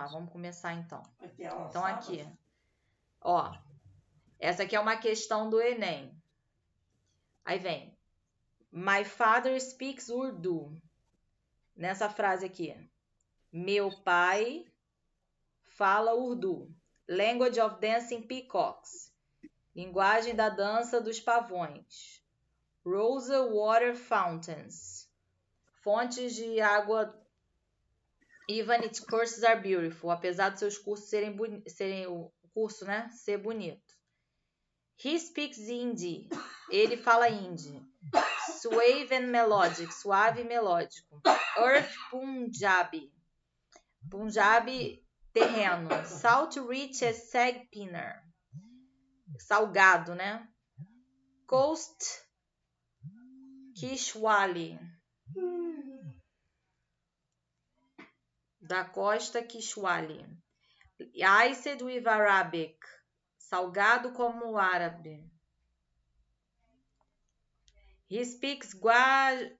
lá, vamos começar então. Então aqui, ó, essa aqui é uma questão do Enem. Aí vem, my father speaks Urdu. Nessa frase aqui, meu pai fala Urdu. Language of dancing peacocks. Linguagem da dança dos pavões. Rosa water fountains. Fontes de água. Even its courses are beautiful. Apesar de seus cursos serem o curso, né, ser bonito. He speaks Hindi. Ele fala hindi. Suave and melodic. Suave e melódico. Earth Punjabi. Punjabi, terreno. Salt rich as sag pinner. Salgado, né? Coast Kishwali. Da costa Kishwali. Iced with Arabic. Salgado como o árabe. He speaks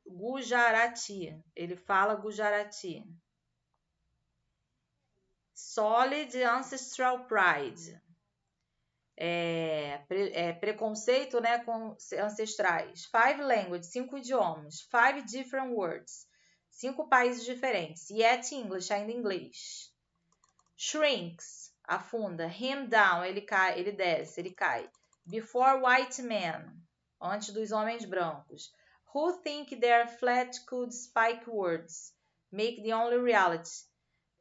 Gujarati. Ele fala Gujarati. Solid ancestral pride. Preconceito, né, com ancestrais. 5 languages, 5 idiomas. 5 different words. 5 países diferentes. Yet English, ainda inglês. Shrinks, afunda. Him down, ele cai, ele desce, ele cai. Before white men, antes dos homens brancos. Who think their flat could spike words, make the only reality.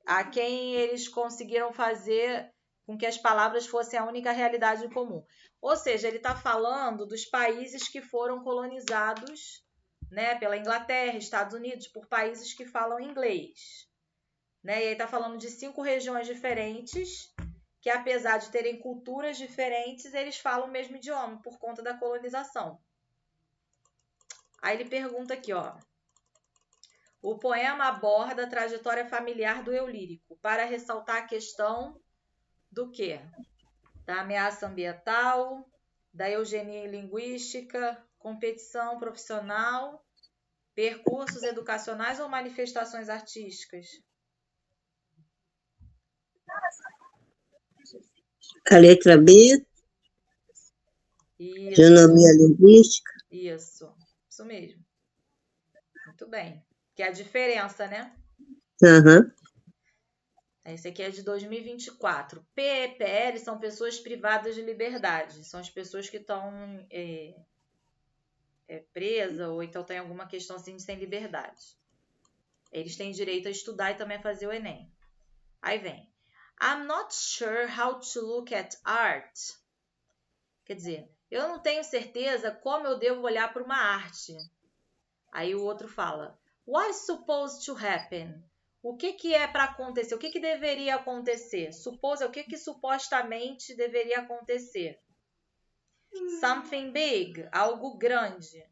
A quem eles conseguiram fazer com que as palavras fossem a única realidade em comum. Ou seja, ele está falando dos países que foram colonizados, né, pela Inglaterra, Estados Unidos, por países que falam inglês. Né? E aí está falando de 5 regiões diferentes, que apesar de terem culturas diferentes, eles falam o mesmo idioma, por conta da colonização. Aí ele pergunta aqui, ó. O poema aborda a trajetória familiar do eu lírico, para ressaltar a questão do quê? Da ameaça ambiental, da eugenia linguística, competição profissional, percursos educacionais ou manifestações artísticas? A letra B, Isso. geonomia linguística. Isso mesmo. Muito bem. Que é a diferença, né? Uhum. Esse aqui é de 2024. PEPL são pessoas privadas de liberdade. São as pessoas que estão presas ou então tem alguma questão assim de sem liberdade. Eles têm direito a estudar e também fazer o Enem. Aí vem. I'm not sure how to look at art. Quer dizer, eu não tenho certeza como eu devo olhar para uma arte. Aí o outro fala, what is supposed to happen? O que é para acontecer? O que deveria acontecer? Suppose é o que supostamente deveria acontecer. Something big, algo grande.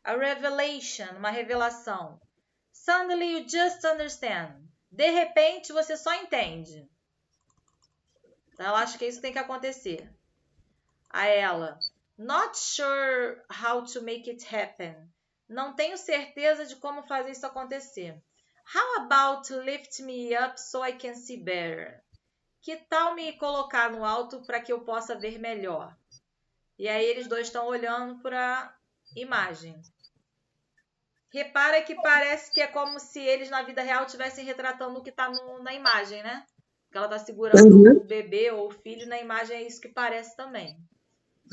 A revelation, uma revelação. Suddenly you just understand. De repente você só entende. Então ela acha que isso tem que acontecer. A ela, not sure how to make it happen. Não tenho certeza de como fazer isso acontecer. How about lift me up so I can see better? Que tal me colocar no alto para que eu possa ver melhor? E aí eles dois estão olhando para a imagem. Repara que parece que é como se eles na vida real estivessem retratando o que está na imagem, né? Que ela está segurando o bebê ou o filho, na imagem é isso que parece também.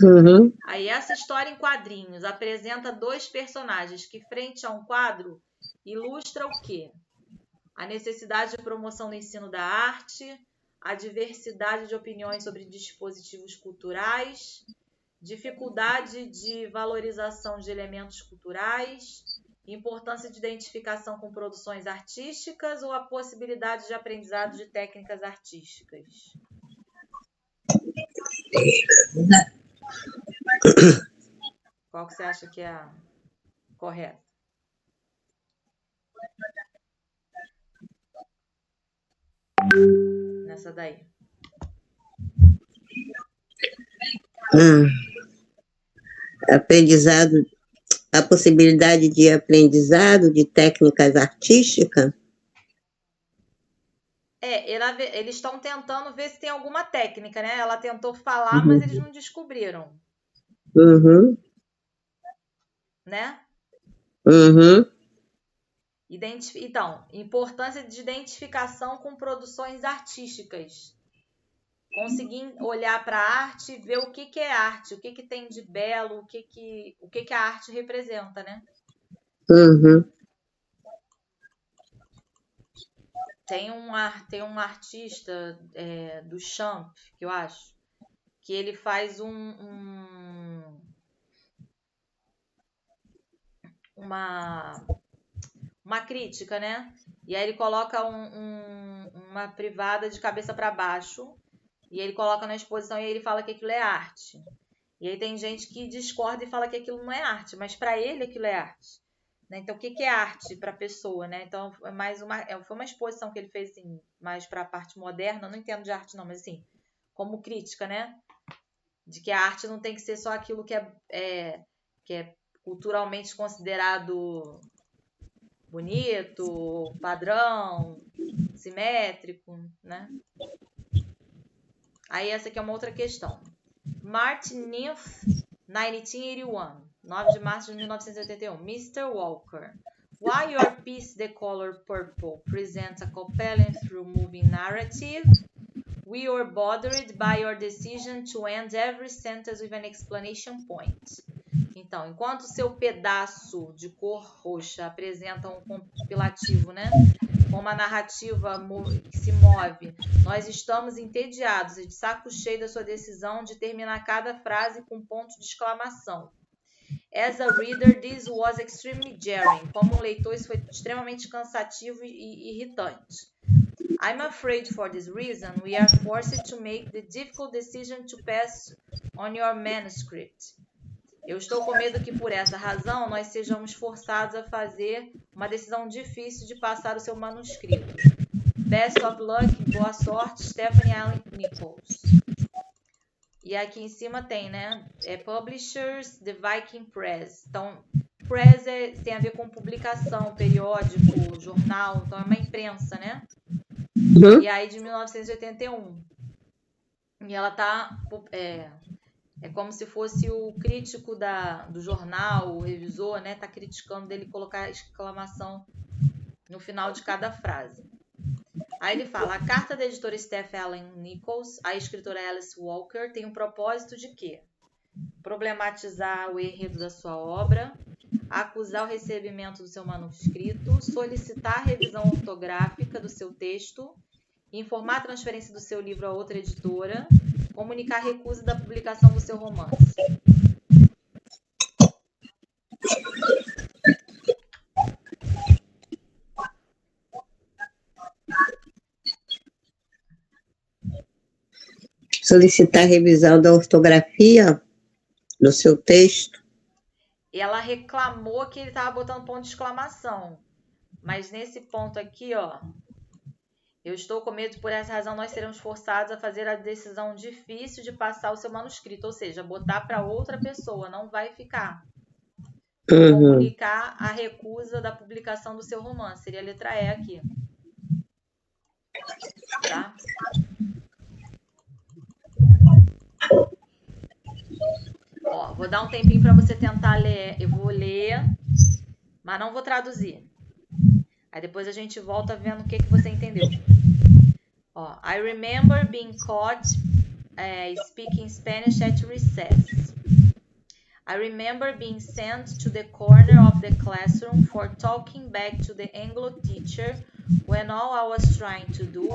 Uhum. Aí essa história em quadrinhos apresenta 2 personagens que, frente a um quadro, ilustra o quê? A necessidade de promoção do ensino da arte, a diversidade de opiniões sobre dispositivos culturais, dificuldade de valorização de elementos culturais, importância de identificação com produções artísticas ou a possibilidade de aprendizado de técnicas artísticas. Qual que você acha que é a correta? Nessa daí. Aprendizado, a possibilidade de aprendizado de técnicas artísticas? Eles estão tentando ver se tem alguma técnica, né? Ela tentou falar, mas eles não descobriram, Uhum. né? Uhum. Então, importância de identificação com produções artísticas. Conseguir olhar para a arte e ver o que é arte, o que tem de belo, o que a arte representa, né? Uhum. Tem um artista do Champ, que eu acho, que ele faz uma crítica, né? E aí ele coloca uma privada de cabeça para baixo e ele coloca na exposição e ele fala que aquilo é arte. E aí tem gente que discorda e fala que aquilo não é arte, mas para ele aquilo é arte. Né? Então, o que é arte para a pessoa, né? Então, foi uma exposição que ele fez assim, mais para a parte moderna. Eu não entendo de arte não, mas assim, como crítica, né? De que a arte não tem que ser só aquilo que é culturalmente considerado bonito, padrão, simétrico, né? Aí essa aqui é uma outra questão. March 9th, 1981, 9 de março de 1981. Mr. Walker, why your piece, The Color Purple, presents a compelling through-moving narrative? We were bothered by your decision to end every sentence with an exclamation point. Então, enquanto seu pedaço de cor roxa apresenta um compilativo, né, com uma narrativa que se move, nós estamos entediados e de saco cheio da sua decisão de terminar cada frase com ponto de exclamação. As a reader, this was extremely jarring. Como um leitor, isso foi extremamente cansativo e irritante. I'm afraid for this reason, we are forced to make the difficult decision to pass on your manuscript. Eu estou com medo que, por essa razão, nós sejamos forçados a fazer uma decisão difícil de passar o seu manuscrito. Best of luck, boa sorte, Stephanie Allen Nichols. E aqui em cima tem, né? Publishers, The Viking Press. Então, press tem a ver com publicação, periódico, jornal. Então, é uma imprensa, né? Uhum. E aí, de 1981. E ela tá... É como se fosse o crítico do jornal, o revisor, né? Tá criticando dele colocar exclamação no final de cada frase. Aí ele fala, a carta da editora Steph Allen Nichols, a escritora Alice Walker, tem um propósito de quê? Problematizar o enredo da sua obra, acusar o recebimento do seu manuscrito, solicitar a revisão ortográfica do seu texto, informar a transferência do seu livro a outra editora, comunicar a recusa da publicação do seu romance. Solicitar a revisão da ortografia do seu texto. Ela reclamou que ele estava botando ponto de exclamação. Mas nesse ponto aqui, ó, eu estou com medo, por essa razão nós seremos forçados a fazer a decisão difícil de passar o seu manuscrito, ou seja, botar para outra pessoa, não vai ficar. Comunicar a recusa da publicação do seu romance, seria a letra E aqui. Tá? Ó, vou dar um tempinho para você tentar ler, eu vou ler, mas não vou traduzir. Aí depois a gente volta vendo o que você entendeu. Ó, I remember being caught speaking Spanish at recess. I remember being sent to the corner of the classroom for talking back to the Anglo teacher when all I was trying to do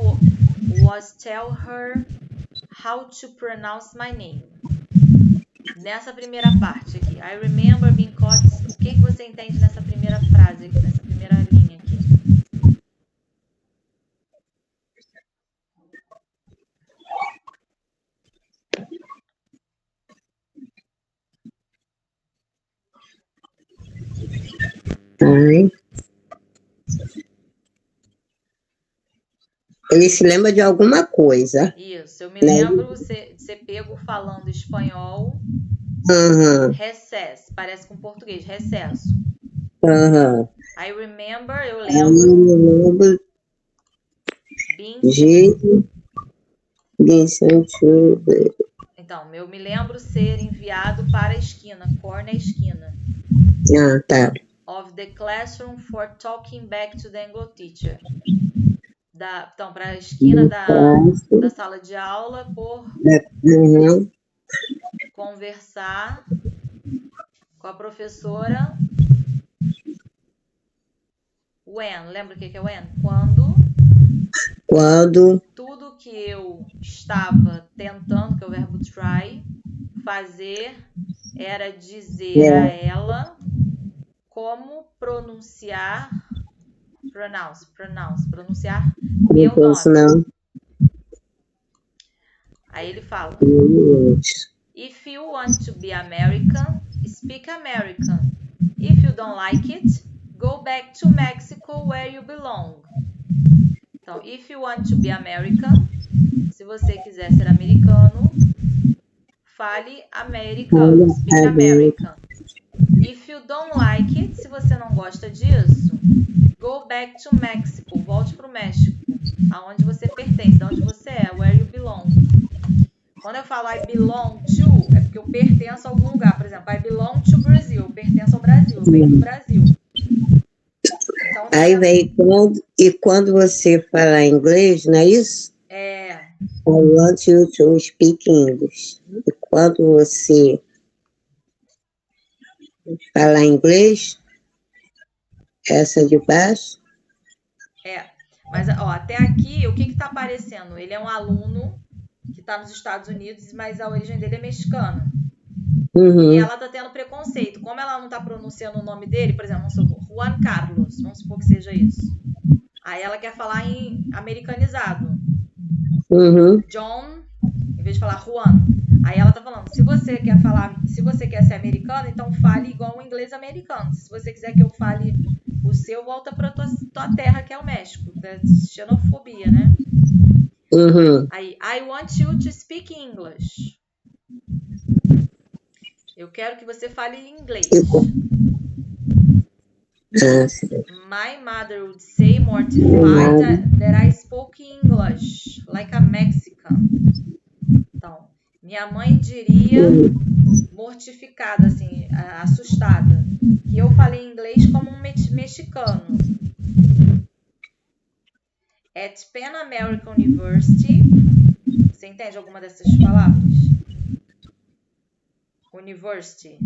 was tell her how to pronounce my name. Nessa primeira parte aqui, I remember being caught. O que você entende nessa primeira frase, nessa primeira linha aqui? Ele se lembra de alguma coisa. Isso, eu me lembro de ser pego falando espanhol. Recess, parece com português, recesso. I remember, eu lembro. Então, eu me lembro ser enviado para a esquina, cor na esquina. Ah, tá. Of the classroom for talking back to the English teacher. Então, para a esquina da sala de aula por conversar com a professora. When, lembra o que é when? Quando tudo que eu estava tentando, que é o verbo try, fazer era dizer a ela como pronunciar pronunciar meu nome. Aí ele fala: If you want to be American, speak American. If you don't like it, go back to Mexico where you belong. Então, if you want to be American, se você quiser ser americano, fale americano, speak American. If you don't like it, se você não gosta disso, go back to Mexico, volte para o México, aonde você pertence, aonde você é, where you belong. Quando eu falo I belong to, é porque eu pertenço a algum lugar. Por exemplo, I belong to Brazil, eu pertenço ao Brasil, eu venho do Brasil. Então, aí vem quando você fala inglês, não é isso? É. I want you to speak English. E quando você fala inglês, essa de baixo? Mas ó, até aqui, o que está aparecendo? Ele é um aluno que está nos Estados Unidos, mas a origem dele é mexicana. E ela está tendo preconceito. Como ela não está pronunciando o nome dele, por exemplo, vamos supor, Juan Carlos, vamos supor que seja isso. Aí ela quer falar em americanizado. John, em vez de falar Juan. Aí ela tá falando, se você quer ser americano, então fale igual o inglês americano. Se você quiser que eu fale o seu, volta pra tua terra, que é o México. É xenofobia, né? Aí, I want you to speak English. Eu quero que você fale inglês. My mother would say mortified that I spoke English like a Mexican. Então, minha mãe diria mortificada, assim, assustada, que eu falei inglês como um mexicano. At Pan American University, você entende alguma dessas palavras? University.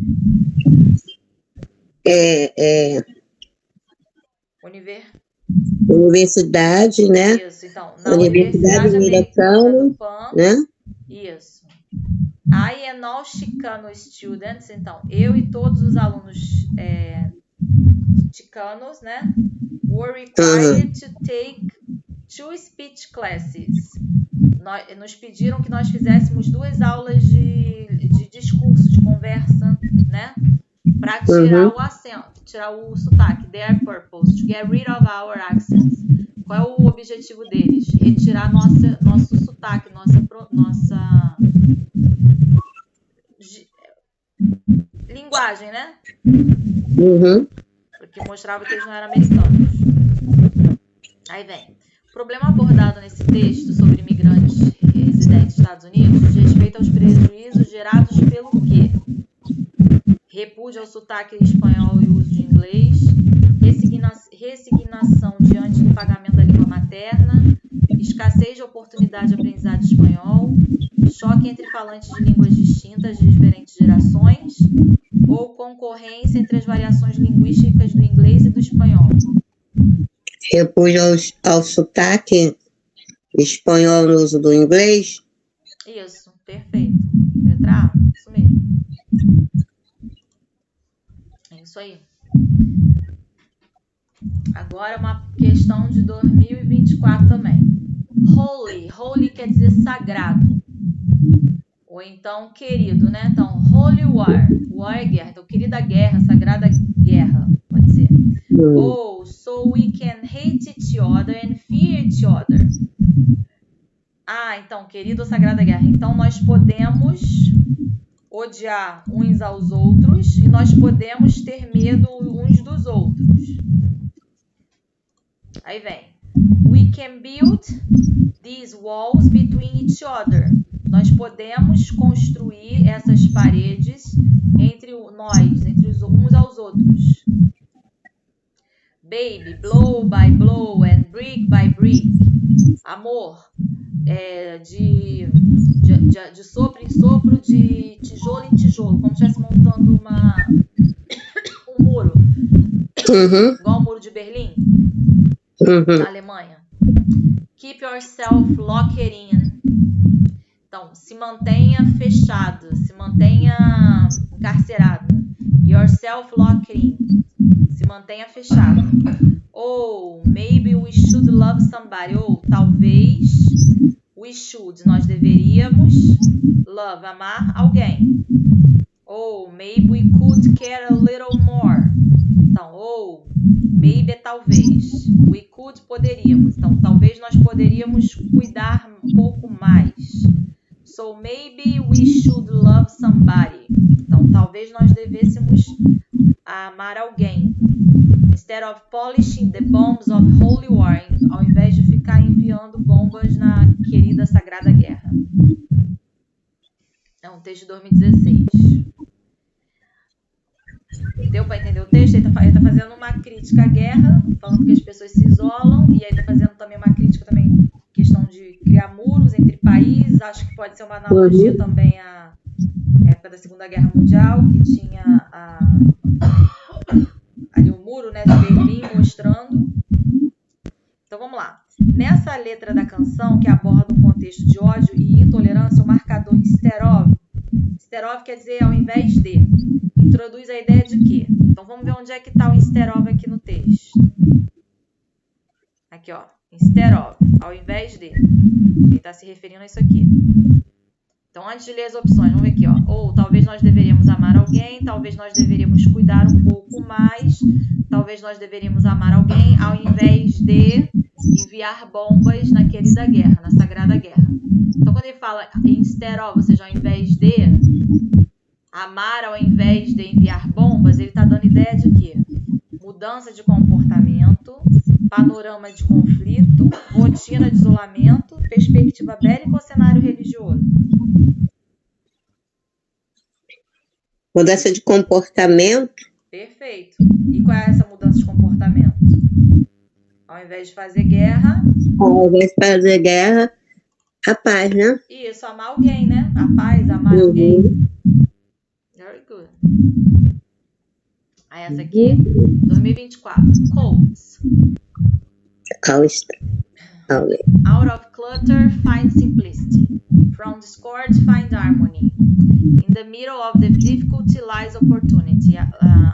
Universidade, né? Isso, então, na Universidade Americana do Pan, né? Isso. I and all Chicano students, então, eu e todos os alunos chicanos, né? Were required to take 2 speech classes. Nos pediram que nós fizéssemos 2 aulas de discurso, de conversa, né? Para tirar o acento, tirar o sotaque. Their purpose, to get rid of our accents. Qual é o objetivo deles? Retirar nosso sotaque, nossa linguagem, né? Porque mostrava que eles não eram americanos. Aí vem. O problema abordado nesse texto sobre imigrantes residentes nos Estados Unidos diz respeito aos prejuízos gerados pelo quê? Repúdio ao sotaque espanhol e uso de inglês, resignação diante do pagamento da língua materna, escassez de oportunidade de aprendizado de espanhol, choque entre falantes de línguas distintas de diferentes gerações, ou concorrência entre as variações linguísticas do inglês e do espanhol. Repúdio ao sotaque espanhol no uso do inglês? Isso, perfeito. Letra A, isso mesmo. É isso aí. Agora uma questão de 2024 também. Holy. Holy quer dizer sagrado. Ou então querido, né? Então, holy war. War é guerra. Então, querida guerra, sagrada guerra. Pode ser. Ou, so we can hate each other and fear each other. Então, querido ou sagrada guerra. Então, nós podemos odiar uns aos outros e nós podemos ter medo uns dos outros. Aí vem. We can build these walls between each other. Nós podemos construir essas paredes entre nós, entre uns aos outros. Baby, blow by blow and brick by brick. Amor, de sopro em sopro, de tijolo em tijolo, como se estivesse montando um muro. Igual o muro de Berlim, na Alemanha. Keep yourself locked in. Então, se mantenha fechado, se mantenha encarcerado. Yourself locked in. Se mantenha fechado. Ou maybe we should love somebody. Ou talvez we should, nós deveríamos love, amar alguém. Ou maybe we could care a little more. Então, ou maybe é talvez. We could, poderíamos. Então, talvez nós poderíamos cuidar um pouco mais. So maybe we should love somebody. Então, talvez nós devêssemos amar alguém. Instead of polishing the bombs of holy war, ao invés de ficar enviando bombas na querida Sagrada Guerra. É um texto de 2016. Deu para entender o texto? Ele tá fazendo uma crítica à guerra, falando que as pessoas se isolam, e aí está fazendo também uma crítica também questão de criar muros entre países. Acho que pode ser uma analogia também à época da Segunda Guerra Mundial, que tinha ali o muro, né, de Berlim mostrando. Então vamos lá. Nessa letra da canção, que aborda um contexto de ódio e intolerância, o marcador instead of quer dizer ao invés de, introduz a ideia de quê? Então vamos ver onde é que está o instead of aqui no texto. Aqui, ó, instead of, ao invés de. Ele está se referindo a isso aqui. Então, antes de ler as opções, vamos ver aqui, ó. Ou talvez nós deveríamos amar alguém, talvez nós deveríamos cuidar um pouco mais, talvez nós deveríamos amar alguém, ao invés de enviar bombas na querida guerra, na Sagrada Guerra. Então, quando ele fala instead of, ou seja, ao invés de, amar ao invés de enviar bombas, ele está dando ideia de quê? Mudança de comportamento, panorama de conflito, rotina de isolamento, perspectiva bélica ou cenário religioso? Mudança de comportamento. Perfeito. E qual é essa mudança de comportamento? Ao invés de fazer guerra... Ao invés de fazer guerra, a paz, né? Isso, amar alguém, né? A paz, amar alguém. Very good. Aí essa aqui, 2024. Quotes. Out of clutter, find simplicity. From discord, find harmony. In the middle of the difficulty lies opportunity.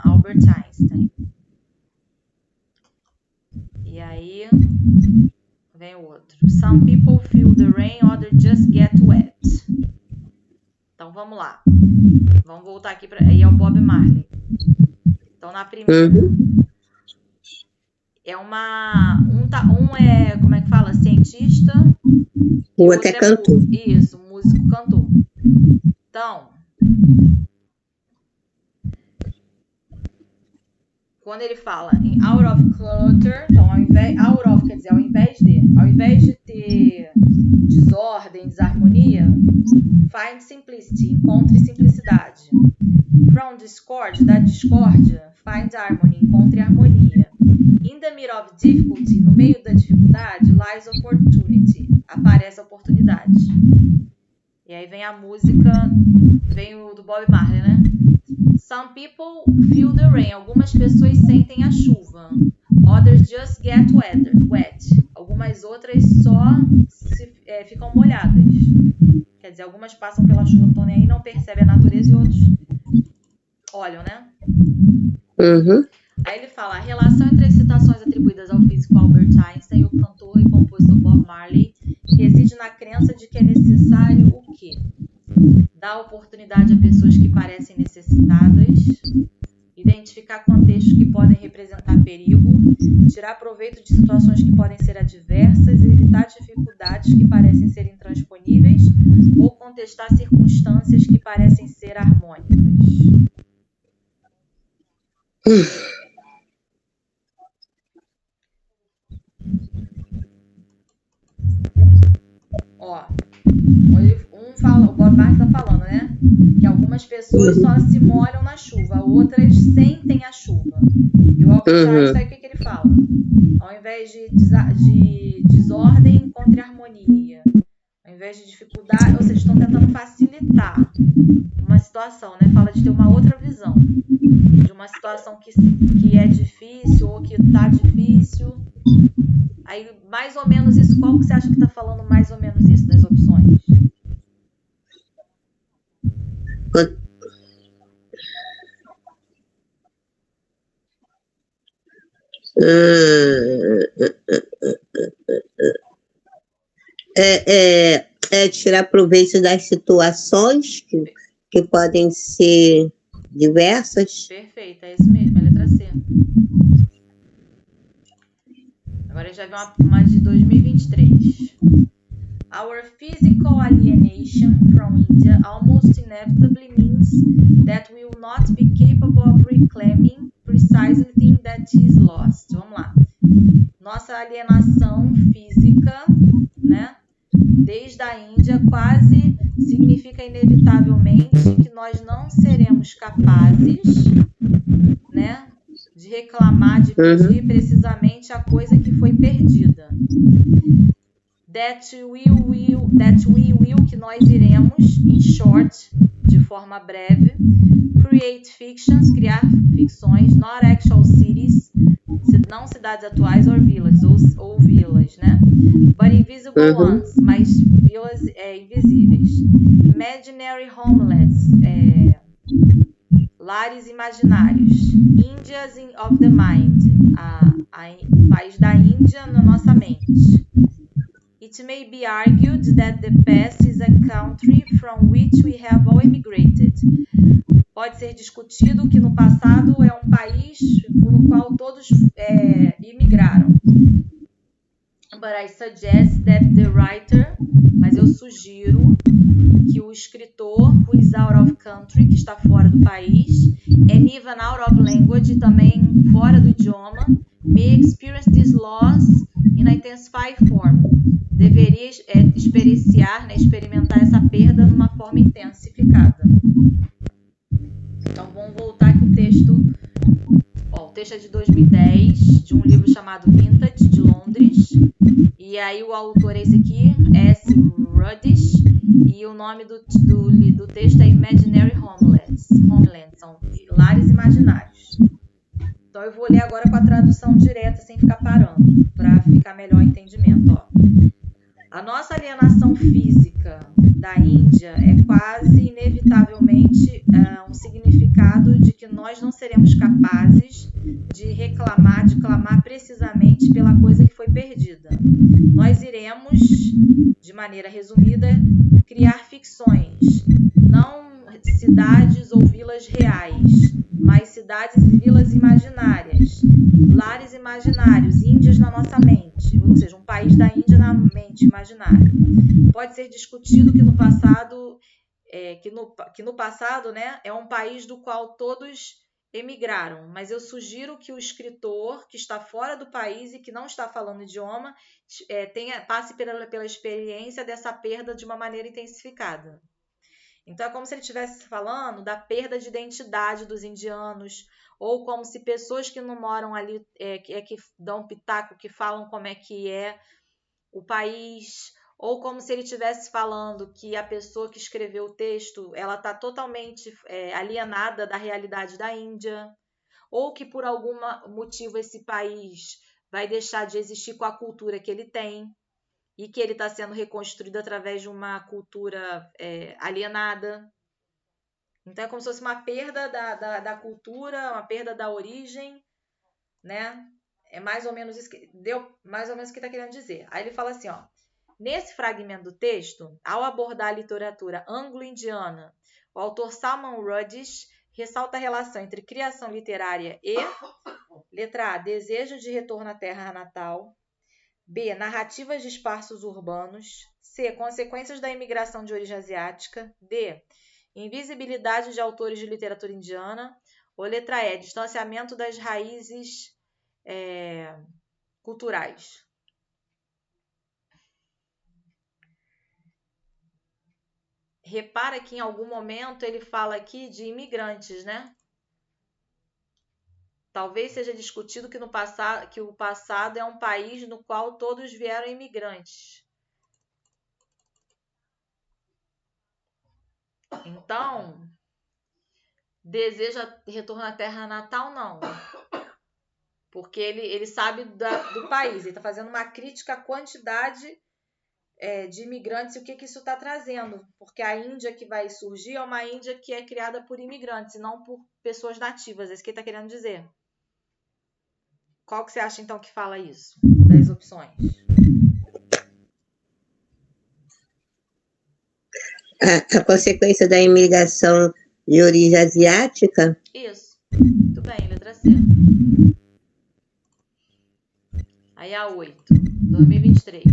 Albert Einstein. E aí, vem o outro. Some people feel the rain, others just get wet. Então, vamos lá. Vamos voltar aqui para... Aí é o Bob Marley. Então, na primeira... É um é, como é que fala? Cientista. O outro é cantor. Isso, músico, cantor. Então, quando ele fala em out of clutter, então out of quer dizer ao invés de ter desordem, desarmonia, find simplicity, encontre simplicidade. From discord, da discórdia, find harmony, encontre harmonia. In the middle of difficulty, no meio da dificuldade, lies opportunity, aparece a oportunidade. E aí vem a música, vem o do Bob Marley, né? Some people feel the rain, algumas pessoas sentem a chuva. Others just get wet. Algumas outras só ficam molhadas. Quer dizer, algumas passam pela chuva, não estão nem aí, não percebem a natureza e outros olham, né? Aí ele fala, a relação entre as citações atribuídas ao físico Albert Einstein e o cantor e compositor Bob Marley reside na crença de que é necessário o quê? Dar oportunidade a pessoas que parecem necessitadas, identificar contextos que podem representar perigo, tirar proveito de situações que podem ser adversas, evitar dificuldades que parecem ser intransponíveis ou contestar circunstâncias que parecem ser harmônicas. Ó, o Bob Marley está falando, né? Que algumas pessoas só se molham na chuva, outras sentem a chuva. E o Albert Einstein, o que ele fala? Ao invés de desordem, encontre harmonia. Ao invés de dificuldade, ou seja, estão tentando facilitar uma situação, né? Fala de ter uma outra visão de uma situação que é difícil ou que está difícil. Aí, mais ou menos isso, qual que você acha que está falando mais ou menos isso das opções? Tirar proveito das situações que podem ser diversas. Perfeito, é isso mesmo, é a letra C. Agora já vi uma de 2023. Our physical alienation from India almost inevitably means that we will not be capable of reclaiming precisely the thing that is lost. Vamos lá. Nossa alienação física, né, desde a Índia quase significa inevitavelmente que nós não seremos capazes, né, de reclamar, de pedir precisamente a coisa que foi perdida. That we will, que nós iremos, in short, de forma breve, create fictions, criar ficções, not actual cities, não cidades atuais or villages, ou vilas, né? But invisible ones, mas vilas invisíveis. Imaginary homelets, lares imaginários. Indias of the mind, país da Índia na nossa mente. It may be argued that the past is a country from which we have all immigrated. Pode ser discutido que no passado é um país no qual todos imigraram. But I suggest that the writer, mas eu sugiro que o escritor, who is out of country, que está fora do país, and even out of language, também fora do idioma, may experience this loss in a intensified form. Deveria experienciar, né, experimentar essa perda numa forma intensificada. Então vamos voltar aqui o texto. Ó, o texto é de 2010, de um livro chamado Vintage, de Londres. E aí o autor é esse aqui, S. Ruddish, e o nome do texto é Imaginary Homelands, são lares imaginários. Então eu vou ler agora com a tradução direta, sem ficar parando, para ficar melhor o entendimento. Ó. A nossa alienação física da Índia é quase inevitavelmente um significado de que nós não seremos capazes de clamar precisamente pela coisa que foi perdida. Nós iremos, de maneira resumida, criar ficções, não cidades ou vilas reais, mas cidades e vilas imaginárias, lares imaginários, índias na nossa mente, ou seja, um país da Índia na mente imaginária. Pode ser discutido que no passado, né, é um país do qual todos emigraram, mas eu sugiro que o escritor que está fora do país e que não está falando o idioma passe pela experiência dessa perda de uma maneira intensificada. Então é como se ele estivesse falando da perda de identidade dos indianos, ou como se pessoas que não moram ali, que dão pitaco, que falam como é que é o país, ou como se ele estivesse falando que a pessoa que escreveu o texto ela está totalmente alienada da realidade da Índia, ou que por algum motivo esse país vai deixar de existir com a cultura que ele tem e que ele está sendo reconstruído através de uma cultura alienada. Então é como se fosse uma perda da cultura, uma perda da origem, né? É mais ou menos isso que está querendo dizer. Aí ele fala assim, ó, nesse fragmento do texto, ao abordar a literatura anglo-indiana, o autor Salman Ruddish ressalta a relação entre criação literária e, letra A, desejo de retorno à terra natal, B, narrativas de espaços urbanos, C, consequências da imigração de origem asiática, D, invisibilidade de autores de literatura indiana, ou letra E, distanciamento das raízes culturais. repara que em algum momento ele fala aqui de imigrantes, né? Talvez seja discutido que o passado é um país no qual todos vieram imigrantes. Então, deseja retorno à terra natal? Não. Porque ele sabe do país. Ele está fazendo uma crítica à quantidade de imigrantes e o que isso está trazendo. Porque a Índia que vai surgir é uma Índia que é criada por imigrantes e não por pessoas nativas. É isso que ele está querendo dizer. Qual que você acha, então, que fala isso? Das opções. A consequência da imigração de origem asiática? Isso. Muito bem, letra C. Aí a 8, 2023.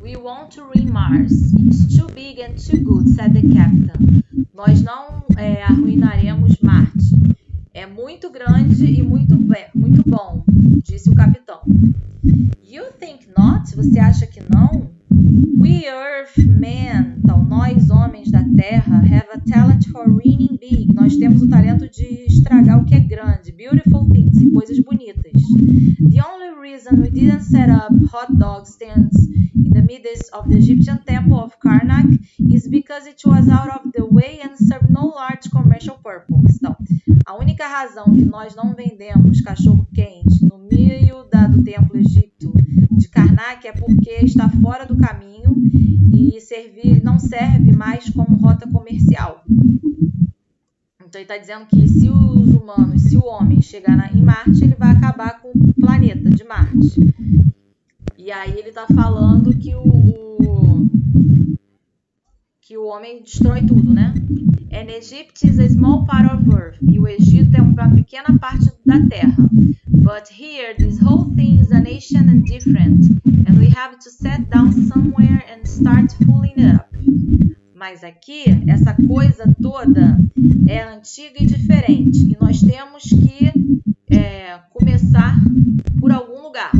We want to ruin Mars. It's too big and too good, said the captain. Nós não arruinaremos Marte. É muito grande e muito bom, disse o capitão. You think not? Você acha que não? We Earthmen, então nós homens da Terra, have a talent for ruining big. Nós temos o talento de estragar o que é grande, beautiful things, coisas bonitas. The only reason we didn't set up hot dog stands in the midst of the Egyptian temple of Karnak is because it was out of the way and served no large commercial purpose. Então, a única razão que nós não vendemos cachorro-quente no meio do templo egípcio de Karnak é porque está fora do caminho e não serve mais como rota comercial. Então ele está dizendo que se os humanos, se o homem chegar em Marte, ele vai acabar com o planeta de Marte. E aí ele está falando que o homem destrói tudo, né? And Egypt is a small part of Earth. E o Egito é uma pequena parte da Terra. But here, this whole thing is a nation and different. And we have to set down somewhere and start pulling it up. Mas aqui, essa coisa toda é antiga e diferente. E nós temos que começar por algum lugar.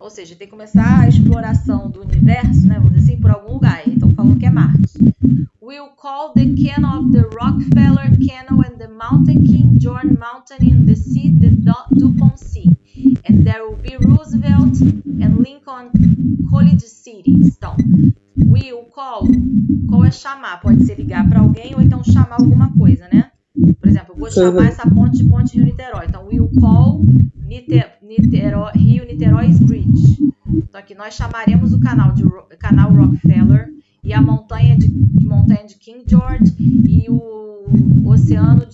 Ou seja, tem que começar a exploração do universo, né? Vamos dizer assim, por algum lugar. Então, falando que é Marte. We'll call the canal of the Rockefeller Canal and the Mountain King George Mountain in the sea, the DuPont Sea. And there will be Roosevelt and Lincoln College Cities. Então, we'll call é chamar. Pode ser ligar para alguém ou então chamar alguma coisa, né? Por exemplo, eu vou chamar essa ponte de Ponte Rio-Niterói. Então, we'll call Rio-Niterói Bridge. Então, aqui nós chamaremos o canal Rockefeller e a montanha de King George e o Oceano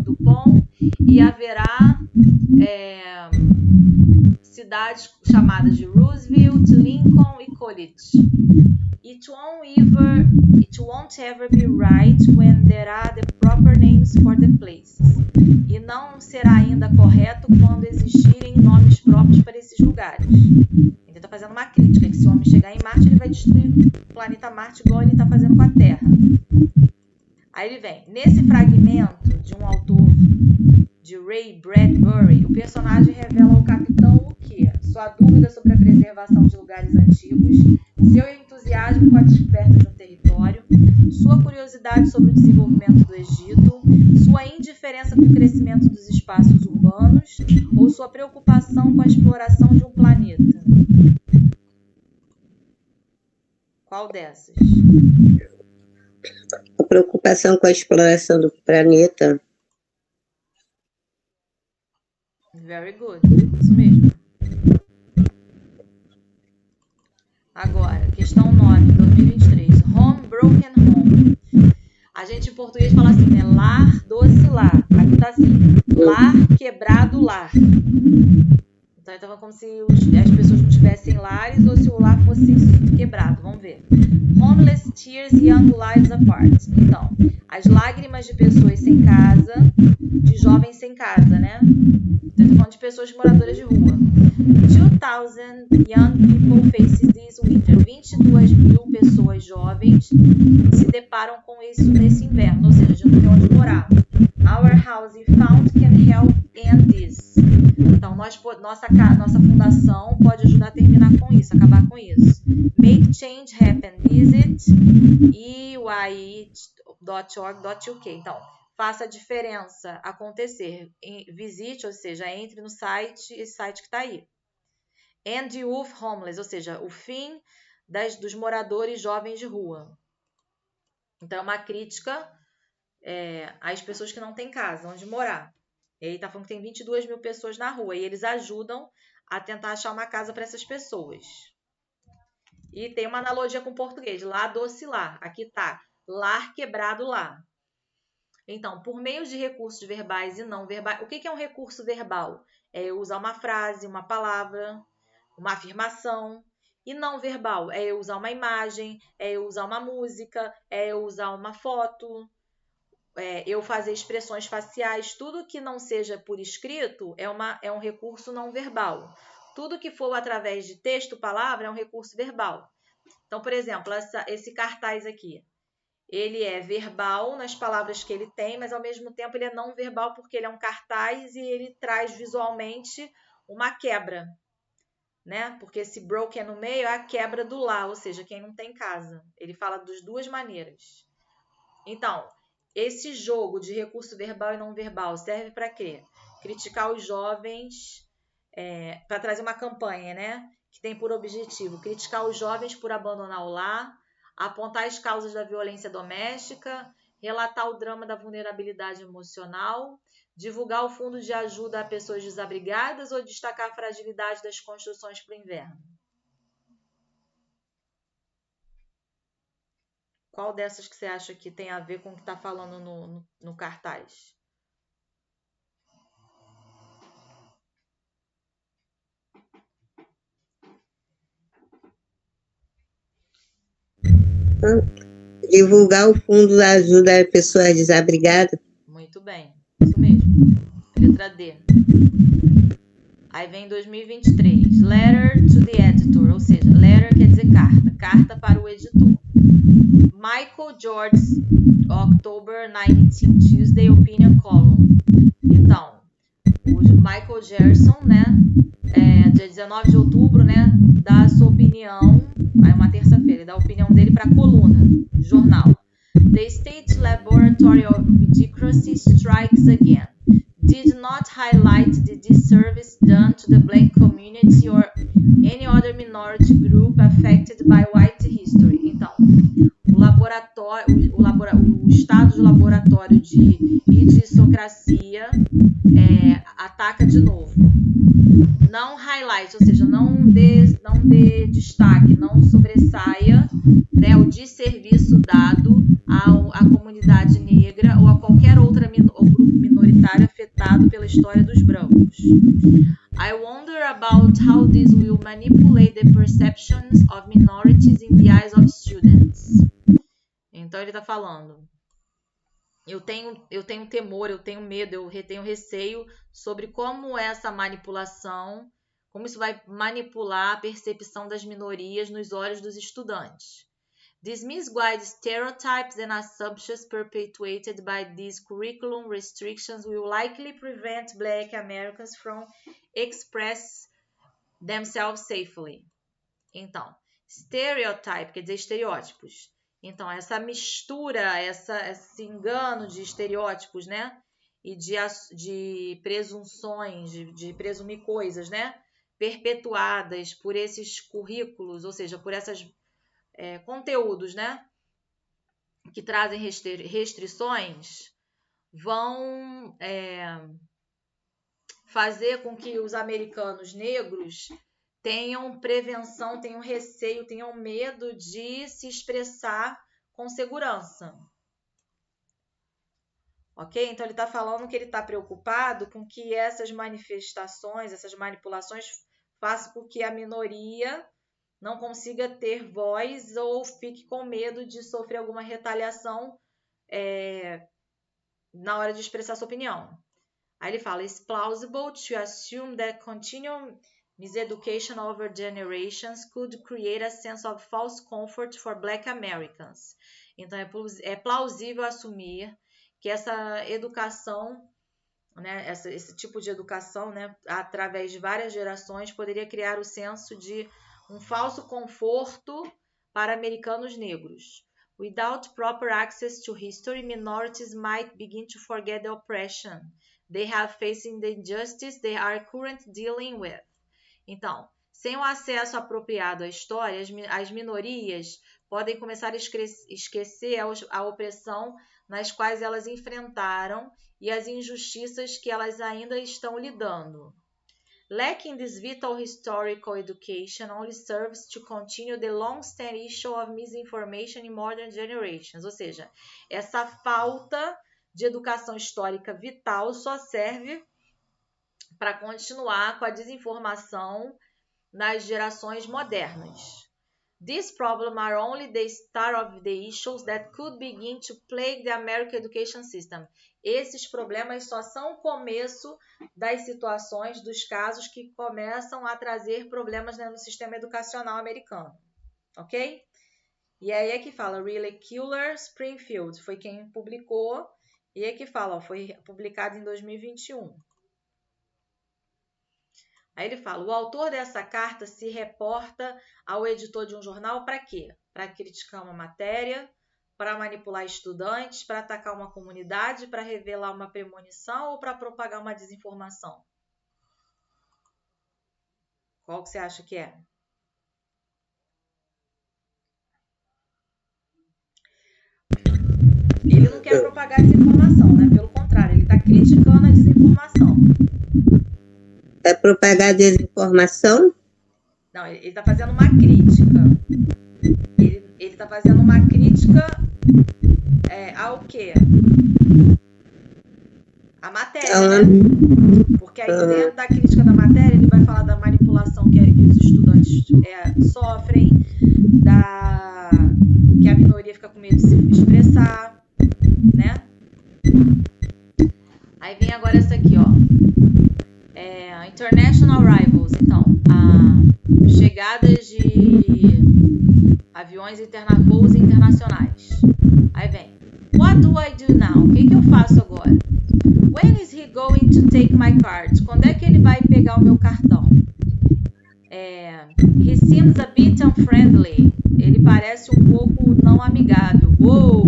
DuPont, e haverá cidades chamadas de Roosevelt, Lincoln e College. It won't ever be right when there are the proper names for the places. E não será ainda correto quando existirem nomes próprios para esses lugares. Ele está fazendo uma crítica, que se o homem chegar em Marte, ele vai destruir o planeta Marte igual ele está fazendo com a Terra. Aí ele vem, nesse fragmento de um autor de Ray Bradbury, o personagem revela ao capitão o quê? Sua dúvida sobre a preservação de lugares antigos, seu entusiasmo com a descoberta de um território, sua curiosidade sobre o desenvolvimento do Egito, sua indiferença com o crescimento dos espaços urbanos ou sua preocupação com a exploração de um planeta. Qual dessas? A preocupação com a exploração do planeta. Very good. Isso mesmo. Agora, questão 9, 2023. Home, broken home. A gente em português fala assim, né? Lar, doce, lar. Aqui tá assim. Lar, quebrado, lar. Então, é como se as pessoas não tivessem lares ou se o lar fosse quebrado. Vamos ver. Homeless tears young lives apart. Então, as lágrimas de pessoas sem casa, de jovens sem casa, né? Então, eu tô falando de pessoas moradoras de rua. 2,000 young people faces this winter. 22 mil pessoas jovens se deparam com isso nesse inverno, ou seja, não tem onde morar. Our house found can help end this. Então, nossa fundação pode ajudar a terminar com isso, acabar com isso. Make change happen. Visit eyi.org.uk. Então, faça a diferença acontecer. Visite, ou seja, entre no site, esse site que está aí. End Youth Homeless, ou seja, o fim dos moradores jovens de rua. Então, é uma crítica às pessoas que não têm casa, onde morar. Ele está falando que tem 22 mil pessoas na rua e eles ajudam a tentar achar uma casa para essas pessoas. E tem uma analogia com o português, lá doce lá. Aqui tá, lar quebrado lá. Então, por meio de recursos verbais e não verbais, o que é um recurso verbal? É eu usar uma frase, uma palavra, uma afirmação. E não verbal é eu usar uma imagem, é eu usar uma música, é eu usar uma foto, eu fazer expressões faciais. Tudo que não seja por escrito é um recurso não verbal. Tudo que for através de texto, palavra, é um recurso verbal. Então, por exemplo, esse cartaz aqui. Ele é verbal nas palavras que ele tem, mas ao mesmo tempo ele é não verbal porque ele é um cartaz e ele traz visualmente uma quebra, né? Porque esse broken no meio é a quebra do lá, ou seja, quem não tem casa. Ele fala das duas maneiras. Então, esse jogo de recurso verbal e não verbal serve para quê? Criticar os jovens, para trazer uma campanha, né? Que tem por objetivo criticar os jovens por abandonar o lar, apontar as causas da violência doméstica, relatar o drama da vulnerabilidade emocional, divulgar o fundo de ajuda a pessoas desabrigadas ou destacar a fragilidade das construções para o inverno. Qual dessas que você acha que tem a ver com o que está falando no cartaz? Divulgar o fundo da ajuda a pessoas desabrigadas. Muito bem, isso mesmo. Letra D. Aí vem 2023. Letter to the editor, ou seja, letter quer dizer carta. Carta para o editor. Michael George, October 19, Tuesday, Opinion Column. Então, o Michael Gerson, né, dia 19 de outubro, né, dá a sua opinião, aí uma terça-feira, dá a opinião dele para a coluna, jornal. The State Laboratory of Mediocrity strikes again. Did not highlight the disservice done to the black community or any other minority group affected by white history. Então, o estado de laboratório de idiosincrasia ataca de novo. Não highlight, ou seja, não dê destaque, não sobressaia, né, o desserviço dado à comunidade negra ou a qualquer outro grupo minoritário afetado pela história dos brancos. I wonder about how this will manipulate the perceptions of minorities in the eyes of students. Então ele está falando, eu tenho temor, eu tenho medo, eu tenho receio sobre como essa manipulação, como isso vai manipular a percepção das minorias nos olhos dos estudantes. These misguided stereotypes and assumptions perpetuated by these curriculum restrictions will likely prevent Black Americans from express themselves safely. Então, stereotype quer dizer estereótipos. Então, essa mistura, esse engano de estereótipos, né? E de presunções, de presumir coisas, né? Perpetuadas por esses currículos, ou seja, por esses conteúdos, né? Que trazem restrições, vão fazer com que os americanos negros tenham prevenção, tenham receio, tenham medo de se expressar com segurança. Ok? Então, ele está falando que ele está preocupado com que essas manifestações, essas manipulações façam com que a minoria não consiga ter voz ou fique com medo de sofrer alguma retaliação na hora de expressar sua opinião. Aí ele fala, it's plausible to assume that continuing miseducation over generations could create a sense of false comfort for Black Americans. Então, é plausível assumir que essa educação né, esse tipo de educação, né, através de várias gerações, poderia criar o senso de um falso conforto para americanos negros. Without proper access to history, minorities might begin to forget the oppression they have facing the injustice they are currently dealing with. Então, sem o acesso apropriado à história, as minorias podem começar a esquecer a opressão nas quais elas enfrentaram e as injustiças que elas ainda estão lidando. Lacking this vital historical education only serves to continue the long-standing issue of misinformation in modern generations. Ou seja, essa falta de educação histórica vital só serve para continuar com a desinformação nas gerações modernas. These problems are only the start of the issues that could begin to plague the American education system. Esses problemas só são o começo das situações, dos casos que começam a trazer problemas, né, no sistema educacional americano. Ok? E aí é que fala, Riley Keeler Springfield, foi quem publicou, e é que fala, ó, foi publicado em 2021. Aí ele fala, o autor dessa carta se reporta ao editor de um jornal para quê? Para criticar uma matéria, para manipular estudantes, para atacar uma comunidade, para revelar uma premonição ou para propagar uma desinformação? Qual que você acha que é? Ele não quer propagar desinformação, né? Pelo contrário, ele está criticando a desinformação. É propagar desinformação? Não, ele está fazendo uma crítica. Ele está fazendo uma crítica ao quê? A matéria, né? Porque aí dentro da crítica da matéria, ele vai falar da manipulação que os estudantes sofrem, que a minoria fica com medo de se expressar, né? Aí vem agora essa aqui, ó. International Arrivals, então, chegadas de aviões voos internacionais. Aí vem, what do I do now? O que eu faço agora? When is he going to take my card? Quando é que ele vai pegar o meu cartão? He seems a bit unfriendly. Ele parece um pouco não amigável. Wow!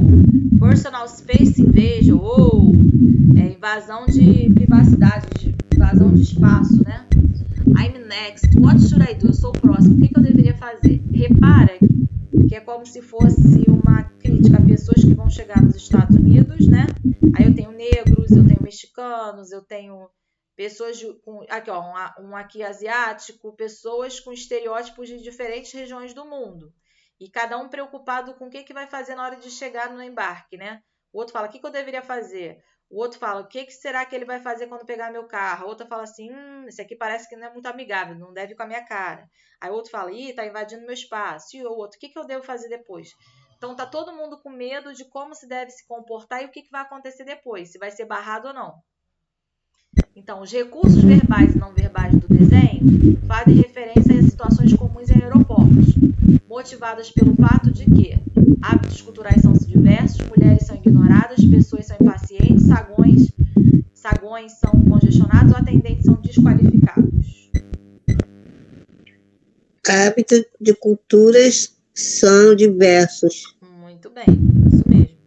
Personal space invasion. Wow! Invasão de privacidade, invasão de espaço, né? I'm next. What should I do? Eu sou o próximo. O que eu deveria fazer? Repara que é como se fosse uma crítica a pessoas que vão chegar nos Estados Unidos, né? Aí eu tenho negros, eu tenho mexicanos, eu tenho pessoas aqui, ó, um aqui asiático, pessoas com estereótipos de diferentes regiões do mundo. E cada um preocupado com o que vai fazer na hora de chegar no embarque, né? O outro fala, o que eu deveria fazer? O outro fala, o que será que ele vai fazer quando pegar meu carro? A outra fala assim, esse aqui parece que não é muito amigável, não deve ir com a minha cara. Aí o outro fala, tá invadindo meu espaço. E o outro, o que eu devo fazer depois? Então tá todo mundo com medo de como se deve se comportar e o que vai acontecer depois, se vai ser barrado ou não. Então, os recursos verbais e não verbais do desenho fazem referência a situações comuns em aeroportos, motivadas pelo fato de que hábitos culturais são diversos, mulheres são ignoradas, pessoas são impacientes, saguões são congestionados ou atendentes são desqualificados. Hábitos de culturas são diversos. Muito bem, isso mesmo.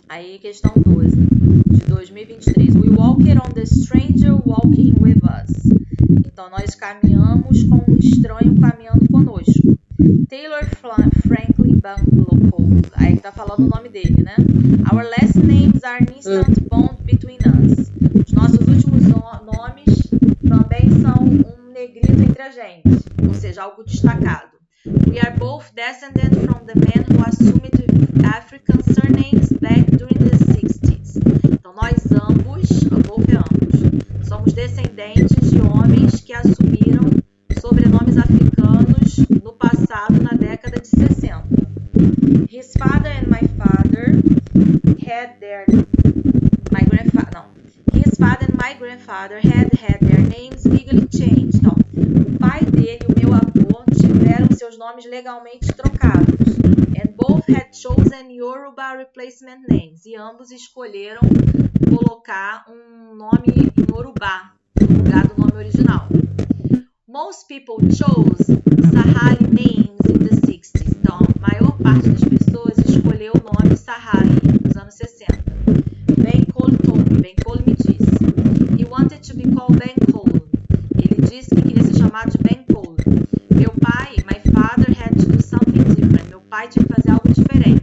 Aí, questão 12, de 2023. We walked on the stranger walking with us. Então, nós caminhamos com um estranho caminhando conosco. Taylor Franklin Buckle. Aí tá falando o nome dele, né? Our last names are an instant bond between us. Os nossos últimos nomes também são um negrito entre a gente. Ou seja, algo destacado. We are both descended from the men who assumed African surnames back during the 60s. Então, nós ambos, somos descendentes de homens que assumiram sobrenomes africanos no passado, na década de 60. His father and my father had their names legally changed. Então, o pai dele e o meu avô tiveram seus nomes legalmente trocados. And both had chosen Yoruba replacement names. E ambos escolheram colocar um nome em Yorubá no lugar do nome original. Most people chose Sahali names in the 60s. Então, a maior parte das pessoas escolheu o nome Sahali nos anos 60. Ben Cole told me, Ben Cole me disse. He wanted to be called Ben Cole. Ele disse que queria ser chamado de Ben Cole. Meu pai, my father had to do something different. Meu pai tinha que fazer algo diferente.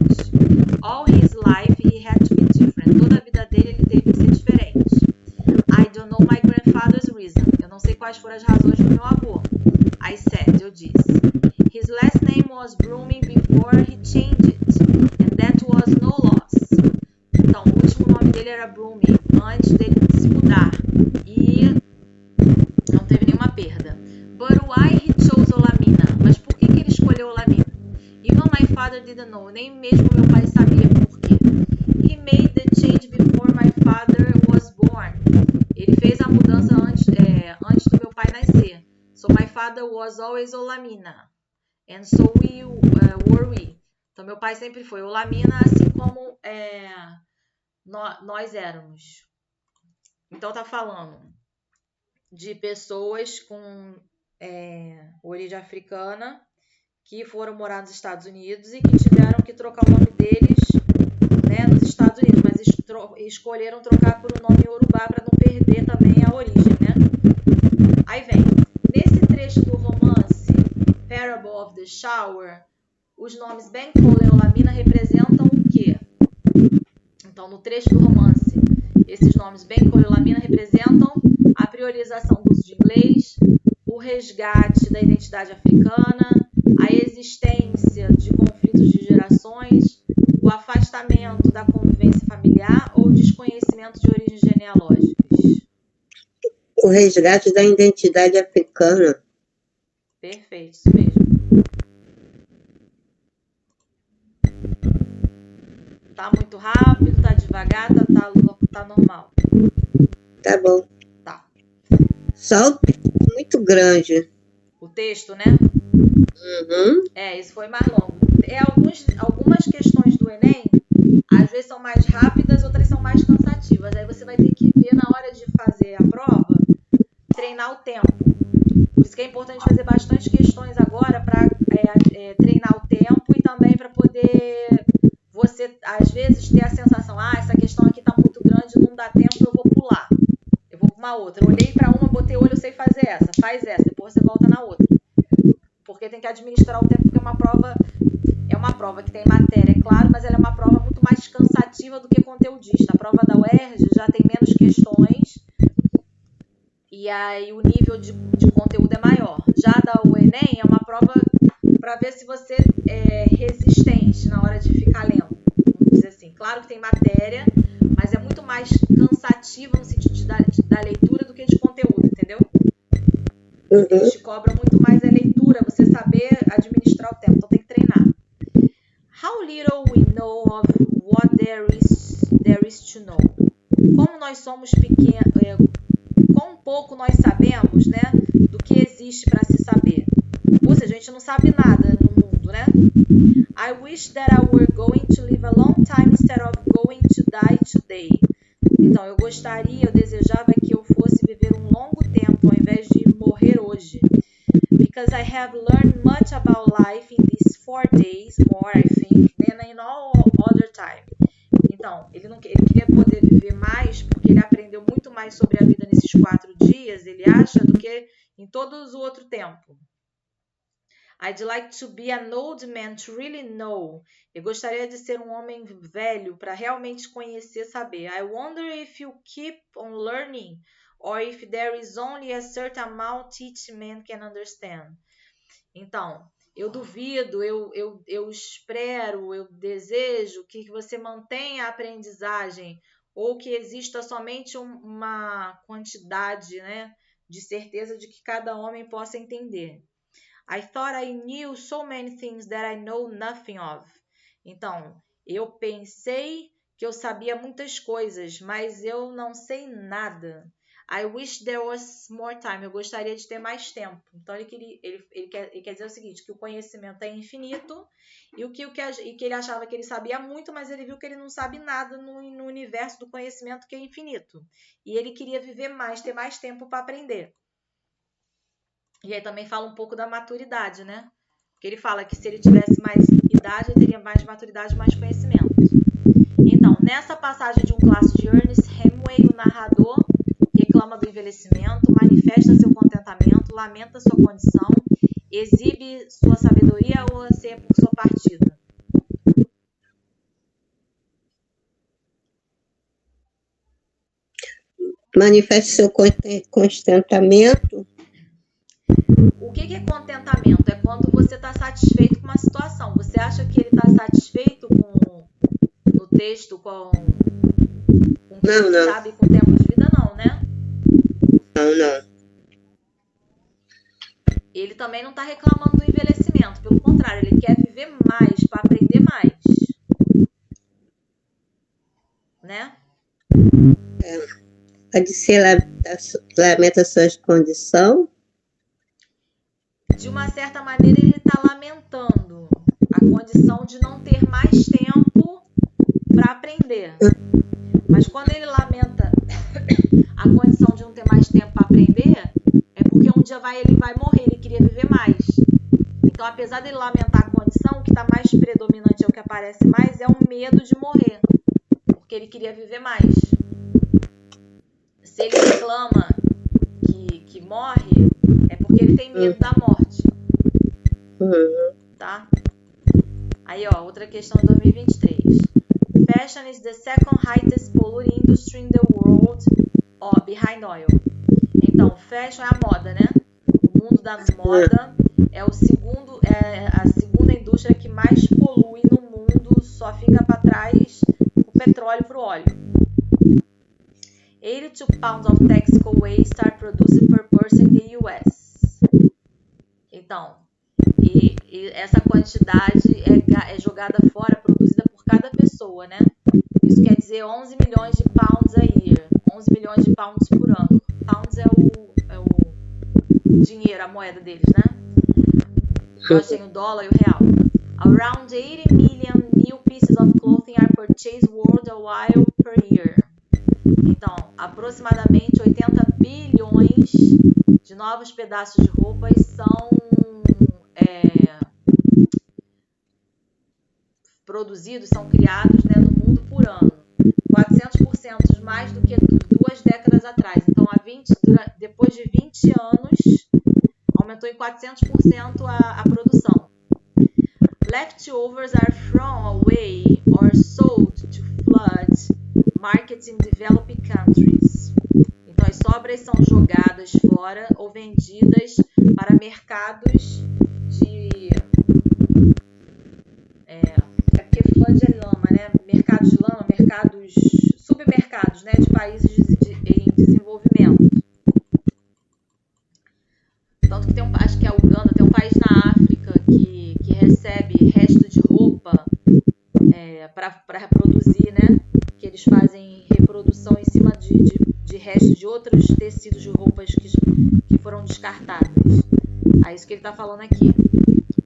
All his life he had to be different. Toda a vida dele ele teve que ser diferente. I don't know my grandfather's reason. Eu não sei quais foram as razões do meu avô. I said, eu disse. His last name was Broomy before he changed it. And that was no loss. Então, o último nome dele era Broomy, antes dele se mudar. E não teve nenhuma perda. But why he chose Olamina? Mas por que ele escolheu Olamina? Even my father didn't know. Nem mesmo meu pai sabia por quê. He made the change before my father was born. Ele fez a mudança antes do meu pai nascer. So my father was always Olamina. And so were we. Então meu pai sempre foi Olamina, assim como nós éramos. Então tá falando de pessoas com origem africana que foram morar nos Estados Unidos e que tiveram que trocar o nome deles, né, nos Estados Unidos, mas escolheram trocar por um nome Yorubá para não perder também a origem, né? Aí vem, nesse trecho do romance Parable of the Shower, os nomes Ben Cole e Olamina representam o quê? Então, no trecho do romance, esses nomes Ben Cole e Olamina representam a priorização do uso de inglês, o resgate da identidade africana, a existência de conflitos de gerações, o afastamento da convivência familiar ou desconhecimento de origens genealógicas. O resgate da identidade africana. Perfeito, isso mesmo. Tá muito rápido, tá devagar, tá normal? Tá bom. Tá. Só muito grande. O texto, né? Uhum. Isso foi mais longo. Algumas questões do Enem, às vezes são mais rápidas, outras são mais cansativas. Aí você vai ter que ver na hora de fazer a prova, treinar o tempo. Por isso que é importante fazer bastante questões agora para treinar o tempo e também para poder você, às vezes, ter a sensação, essa questão aqui está muito grande, não dá tempo, eu vou pular. Eu vou para uma outra. Eu olhei para uma, botei o olho, eu sei fazer essa. Faz essa, depois você volta na outra. Porque tem que administrar o tempo, porque é uma prova que tem matéria, é claro, mas ela é uma prova muito mais cansativa do que conteudista. A prova da UERJ já tem menos questões e aí o nível de conteúdo é maior. Já da Enem é uma prova para ver se você é resistente na hora de ficar lendo. Vamos dizer assim. Claro que tem matéria, mas é muito mais cansativa no sentido da leitura do que de conteúdo, entendeu? Eles te cobram muito mais a leitura, você saber administrar o tempo, então tem que treinar. How little we know of what there is to know. Como nós somos pequenos, quão pouco nós sabemos, né, do que existe para se saber. Ou seja, a gente não sabe nada no mundo, né? I wish that I were going to live a long time instead of going to die today. Então, eu desejava que eu fosse viver um longo tempo ao invés de morrer hoje. Because I have learned much about life in these 4 days, more I think, than in all other time. Então, ele queria poder viver mais, porque ele aprendeu muito mais sobre a vida nesses 4 dias, ele acha, do que em todo o outro tempo. I'd like to be an old man to really know. Eu gostaria de ser um homem velho para realmente conhecer, saber. I wonder if you keep on learning or if there is only a certain amount each man can understand. Então, eu duvido, eu espero, eu desejo que você mantenha a aprendizagem ou que exista somente uma quantidade, né, de certeza de que cada homem possa entender. I thought I knew so many things that I know nothing of. Então, eu pensei que eu sabia muitas coisas, mas eu não sei nada. I wish there was more time. Eu gostaria de ter mais tempo. Então, ele quer dizer o seguinte, que o conhecimento é infinito e que ele achava que ele sabia muito, mas ele viu que ele não sabe nada no universo do conhecimento que é infinito. E ele queria viver mais, ter mais tempo para aprender. E aí também fala um pouco da maturidade, né? Porque ele fala que se ele tivesse mais idade, ele teria mais maturidade, mais conhecimento. Então, nessa passagem de um clássico de Ernest Hemingway, o narrador reclama do envelhecimento, manifesta seu contentamento, lamenta sua condição, exibe sua sabedoria ou anseia por sua partida. Manifesta seu contentamento. O que é contentamento? É quando você está satisfeito com uma situação. Você acha que ele está satisfeito no texto com o que ele sabe com o tempo de vida? Não, né? Não. Ele também não está reclamando do envelhecimento. Pelo contrário, ele quer viver mais para aprender mais. Né? Pode ser lamenta suas condições. De uma certa maneira, ele está lamentando a condição de não ter mais tempo para aprender. Mas quando ele lamenta a condição de não ter mais tempo para aprender, é porque um dia ele vai morrer, ele queria viver mais. Então, apesar dele lamentar a condição, o que está mais predominante, é o que aparece mais, é o medo de morrer, porque ele queria viver mais. Se ele reclama que morre, é porque ele tem medo da morte. Tá? Aí, ó, outra questão de 2023. Fashion is the second highest polluting industry in the world, behind oil. Então, fashion é a moda, né? O mundo da moda é a segunda indústria que mais polui no mundo, só fica para trás o petróleo para o óleo. 82 pounds of toxic waste are produced per person in the US. Então, e essa quantidade é jogada fora, produzida por cada pessoa, né? Isso quer dizer 11 milhões de pounds a year. 11 milhões de pounds por ano. Pounds é o dinheiro, a moeda deles, né? Eu achei o dólar e o real. Around 80 million new pieces of clothing are purchased worldwide per year. Então, aproximadamente 80 bilhões de novos pedaços de roupas são produzidos, são criados, né, no mundo por ano. 400% mais do que 2 décadas atrás. Então, depois de 20 anos, aumentou em 400% a produção. Leftovers are thrown away or sold to flood markets in developing countries. Então, as sobras são jogadas fora ou vendidas para mercados de... porque flood é lama, né? Mercados de lama, submercados, né? De países em desenvolvimento. Tanto que acho que é Uganda, tem um país na África que recebe resto de roupa para reproduzir, né? Que eles fazem reprodução em cima de restos de outros tecidos de roupas que foram descartadas. É isso que ele está falando aqui.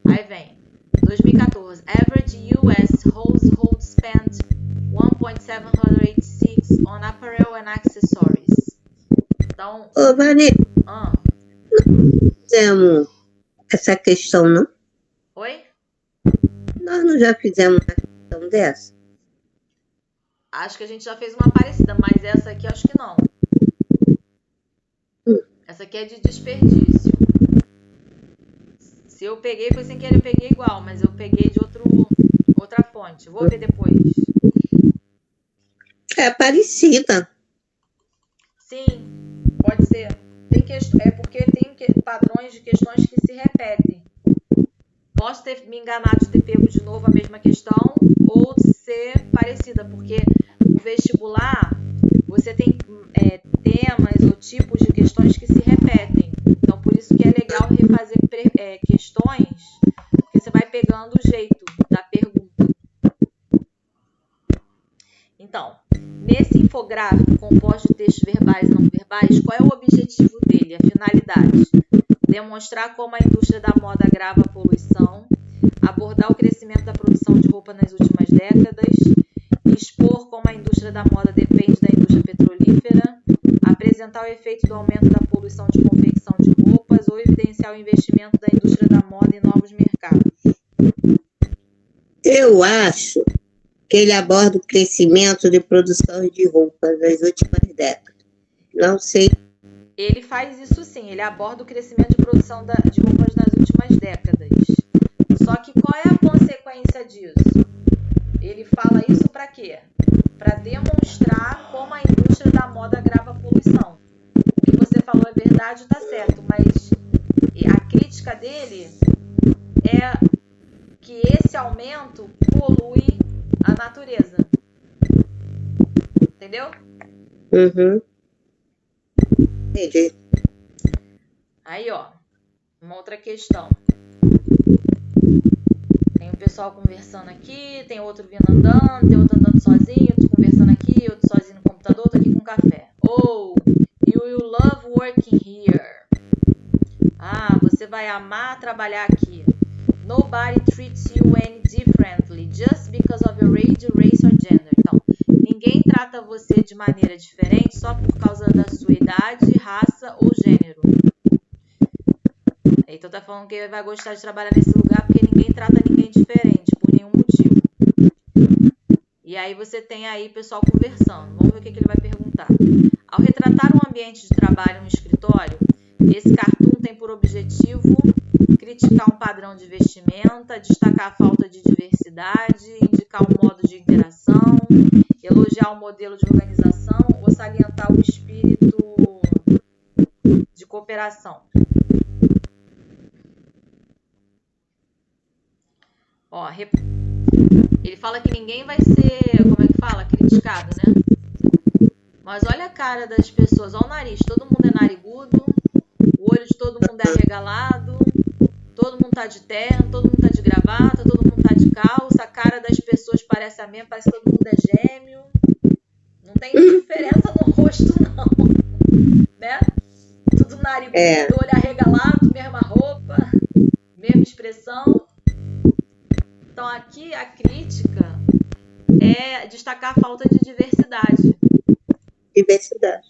Aí vem 2014. Average US household spend 1.786 on apparel and accessories. Então... Ô, Vanessa, não fizemos essa questão, não? Oi? Nós não já fizemos uma questão dessa? Acho que a gente já fez uma parecida, mas essa aqui acho que não. Essa aqui é de desperdício. Se eu peguei, foi sem querer, eu peguei igual, mas eu peguei de outra fonte. Vou ver depois. É parecida. Sim, pode ser. É porque tem padrões de questões que se repetem. Posso ter me enganado de ter pego de novo a mesma questão ou ser parecida, porque o vestibular, você tem temas ou tipos de questões que se repetem. Então, por isso que é legal refazer questões, porque você vai pegando o jeito da pergunta. Então, nesse Esse infográfico composto de textos verbais e não verbais, qual é o objetivo dele, a finalidade? Demonstrar como a indústria da moda agrava a poluição, abordar o crescimento da produção de roupa nas últimas décadas, expor como a indústria da moda depende da indústria petrolífera, apresentar o efeito do aumento da poluição de confecção de roupas ou evidenciar o investimento da indústria da moda em novos mercados. Eu acho que ele aborda o crescimento de produção de roupas nas últimas décadas. Não sei. Ele faz isso sim, ele aborda o crescimento de produção de roupas nas últimas décadas. Só que qual é a consequência disso? Ele fala isso para quê? Para demonstrar como a indústria da moda agrava a poluição. O que você falou é verdade, está certo, mas a crítica dele é que esse aumento polui a natureza. Entendeu? Uhum. Entendi. Aí, ó, uma outra questão. Tem um pessoal conversando aqui, tem outro vindo andando, tem outro andando sozinho, outro conversando aqui, outro sozinho no computador, outro aqui com café. Oh, you will love working here. Ah, você vai amar trabalhar aqui. Nobody treats you any differently just because of your age, race or gender. Então, ninguém trata você de maneira diferente só por causa da sua idade, raça ou gênero. Então tá falando que ele vai gostar de trabalhar nesse lugar porque ninguém trata ninguém diferente por nenhum motivo. E aí você tem aí pessoal conversando. Vamos ver o que ele vai perguntar. Ao retratar um ambiente de trabalho no escritório, esse cartoon tem por objetivo criticar um padrão de vestimenta, destacar a falta de diversidade, indicar um modo de interação, elogiar o modelo de organização ou salientar o espírito de cooperação. Ó, ele fala que ninguém vai ser, como é que fala? Criticado, né? Mas olha a cara das pessoas, olha o nariz, todo mundo é narigudo, o olho de todo mundo é arregalado, todo mundo tá de terno, todo mundo tá de gravata, todo mundo tá de calça, a cara das pessoas parece a mesma, parece que todo mundo é gêmeo. Não tem diferença no rosto, não. Né? Tudo narigudo, olho arregalado, mesma roupa, mesma expressão. Então aqui a crítica é destacar a falta de diversidade. Diversidade.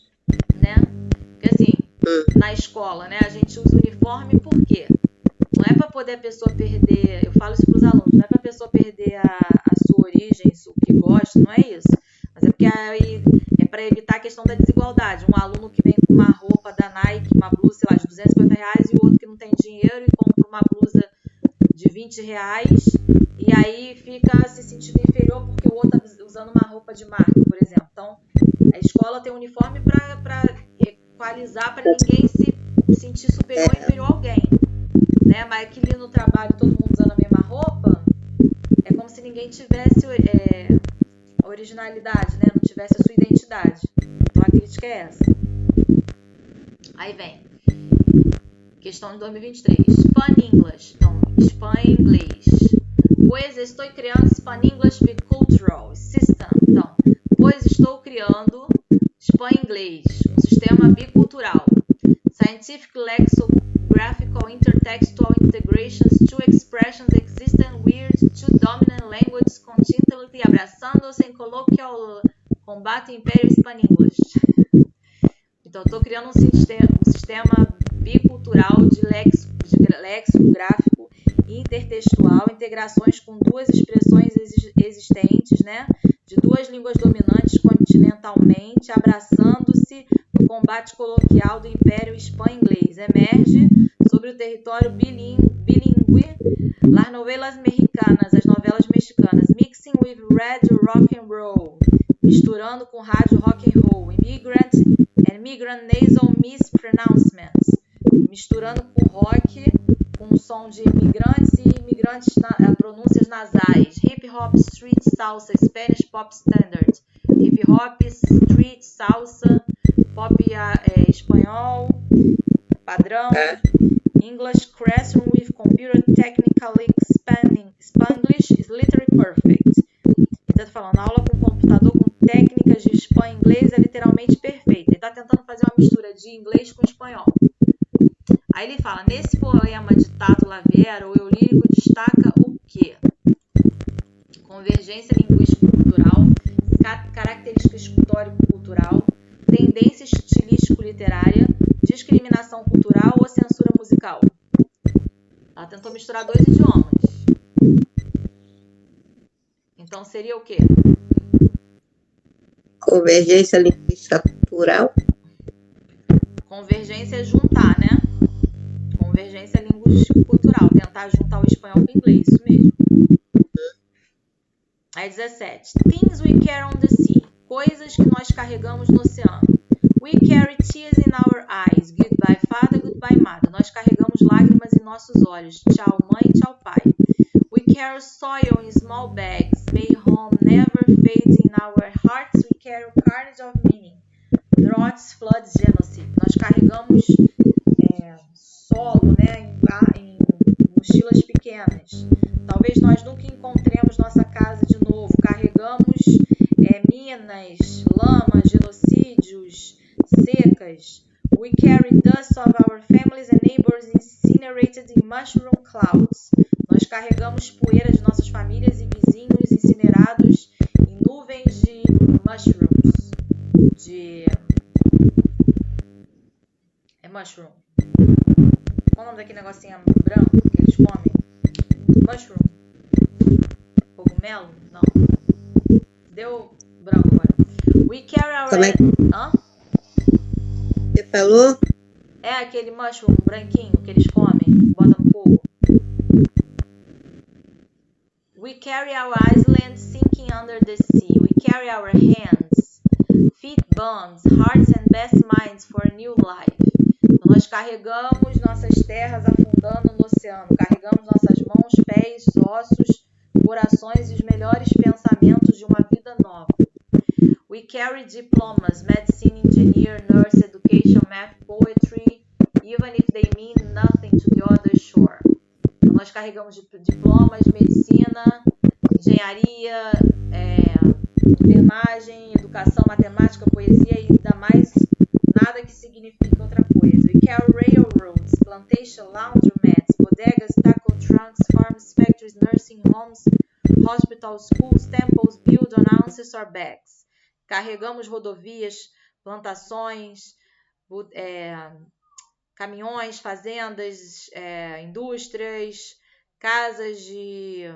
Né? Porque assim, na escola, né, a gente usa uniforme por quê? Não é para poder a pessoa perder, eu falo isso para os alunos, não é para a pessoa perder a sua origem, o que gosta, não é isso. Mas é porque aí é para evitar a questão da desigualdade. Um aluno que vem com uma roupa da Nike, uma blusa, sei lá, de R$250 e o outro que não tem dinheiro e compra uma blusa de R$20 e aí fica se sentindo inferior porque o outro está usando uma roupa de marca, por exemplo. Então, a escola tem um uniforme para equalizar, para ninguém se sentir superior ou inferior a alguém. Né? Mas aqui no trabalho, todo mundo usando a mesma roupa, é como se ninguém tivesse a originalidade, né? Não tivesse a sua identidade. Então, a crítica é essa. Aí vem. Questão de 2023. Span English. Então, Span Inglês. Pois estou criando Span English Bicultural System. Então, pois estou criando Span Inglês, um sistema bicultural. Scientific lexicographical intertextual integrations, two expressions existing weird, two dominant languages continually abraçando-se em colloquial combate Império Span English. Então, estou criando um sistema bicultural de lexicográfico intertextual, integrações com duas expressões existentes, né, de duas línguas dominantes continentalmente, abraçando-se no combate coloquial do Império Hispã-Inglês. Emerge sobre o território bilíngue las novelas mexicanas, as novelas mexicanas, mixing with radio rock and roll, misturando com rádio rock and roll, immigrant nasal mispronouncements, misturando com rock, com som de imigrantes e imigrantes pronúncias nasais, hip hop, street salsa, Spanish pop standard, hip hop, street salsa, pop espanhol, padrão, English classroom with computer technically Spanglish is literally perfect. Então, falando aula com computador com técnica técnicas de spam inglês é literalmente perfeita. Ele está tentando fazer uma mistura de inglês com espanhol. Aí ele fala, nesse poema de Tato Lavera, o eu lírico destaca o quê? Convergência linguístico-cultural, característica histórico-cultural, tendência estilístico-literária, discriminação cultural ou censura musical. Ela tentou misturar dois idiomas. Então seria o quê? Convergência linguística cultural. Convergência é juntar, né? Convergência linguístico-cultural. Tentar juntar o espanhol com o inglês, isso mesmo. Aí 17. Things we carry on the sea. Coisas que nós carregamos no oceano. We carry tears in our eyes. Goodbye, father, goodbye, mother. Nós carregamos lágrimas em nossos olhos. Tchau, mãe, tchau, pai. We carry soil in small bags. May home never fade in our hearts. We carry carnage of meaning. Droughts, floods, genocide. Nós carregamos solo, né, em mochilas pequenas. Talvez nós nunca encontremos nossa casa de novo. Carregamos minas, lama, genocídios, secas. We carry dust of our families and neighbors incinerated in mushroom clouds. Nós carregamos poeira de nossas famílias e vizinhos incinerados em nuvens de mushrooms. Mushroom. Qual o nome daquele negocinho branco que eles comem? Mushroom. Cogumelo? Não. Deu branco agora. We carry our... Como é? Hã? Você falou? É aquele mushroom branquinho que eles comem. Bota no fogo. We carry our island sinking under the sea. We carry our hands, feet, bones, hearts and best minds for a new life. Nós carregamos nossas terras afundando no oceano. Carregamos nossas mãos, pés, ossos, corações e os melhores pensamentos de uma vida nova. We carry diplomas, medicine, engineer, nurse, education, math, poetry, even if they mean nothing to the other shore. Então, nós carregamos diplomas, medicina, engenharia, enfermagem, educação, matemática, poesia e ainda mais nada que signifique outra coisa. We carry railroads, plantation, laundromats, bodegas, tackle trunks, farms, factories, nursing homes, hospitals, schools, temples, built on ancestor backs. Carregamos rodovias, plantações, caminhões, fazendas, indústrias, casas de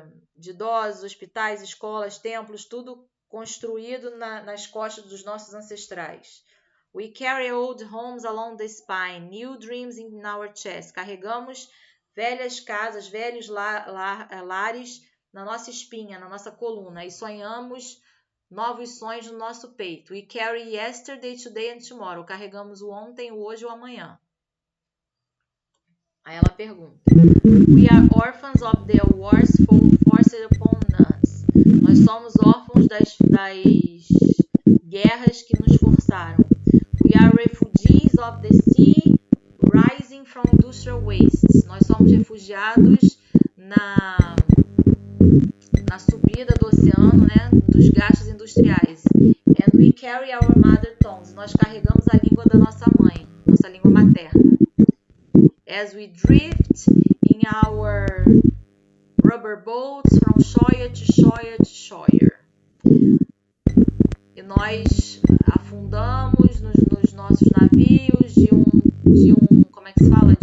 idosos, hospitais, escolas, templos, tudo construído nas costas dos nossos ancestrais. We carry old homes along the spine, new dreams in our chest. Carregamos velhas casas, velhos lares na nossa espinha, na nossa coluna e sonhamos novos sonhos no nosso peito. We carry yesterday, today and tomorrow. Carregamos o ontem, o hoje e o amanhã. Aí ela pergunta. We are orphans of the wars forced upon us. Nós somos órfãos das guerras que nos forçaram. We are refugees of the sea rising from industrial wastes. Nós somos refugiados na subida do oceano, né, dos gastos industriais. And we carry our mother tongues. Nós carregamos a língua da nossa mãe, nossa língua materna. As we drift in our rubber boats from shore to shore to shore. E nós afundamos nos nossos navios de um como é que se fala?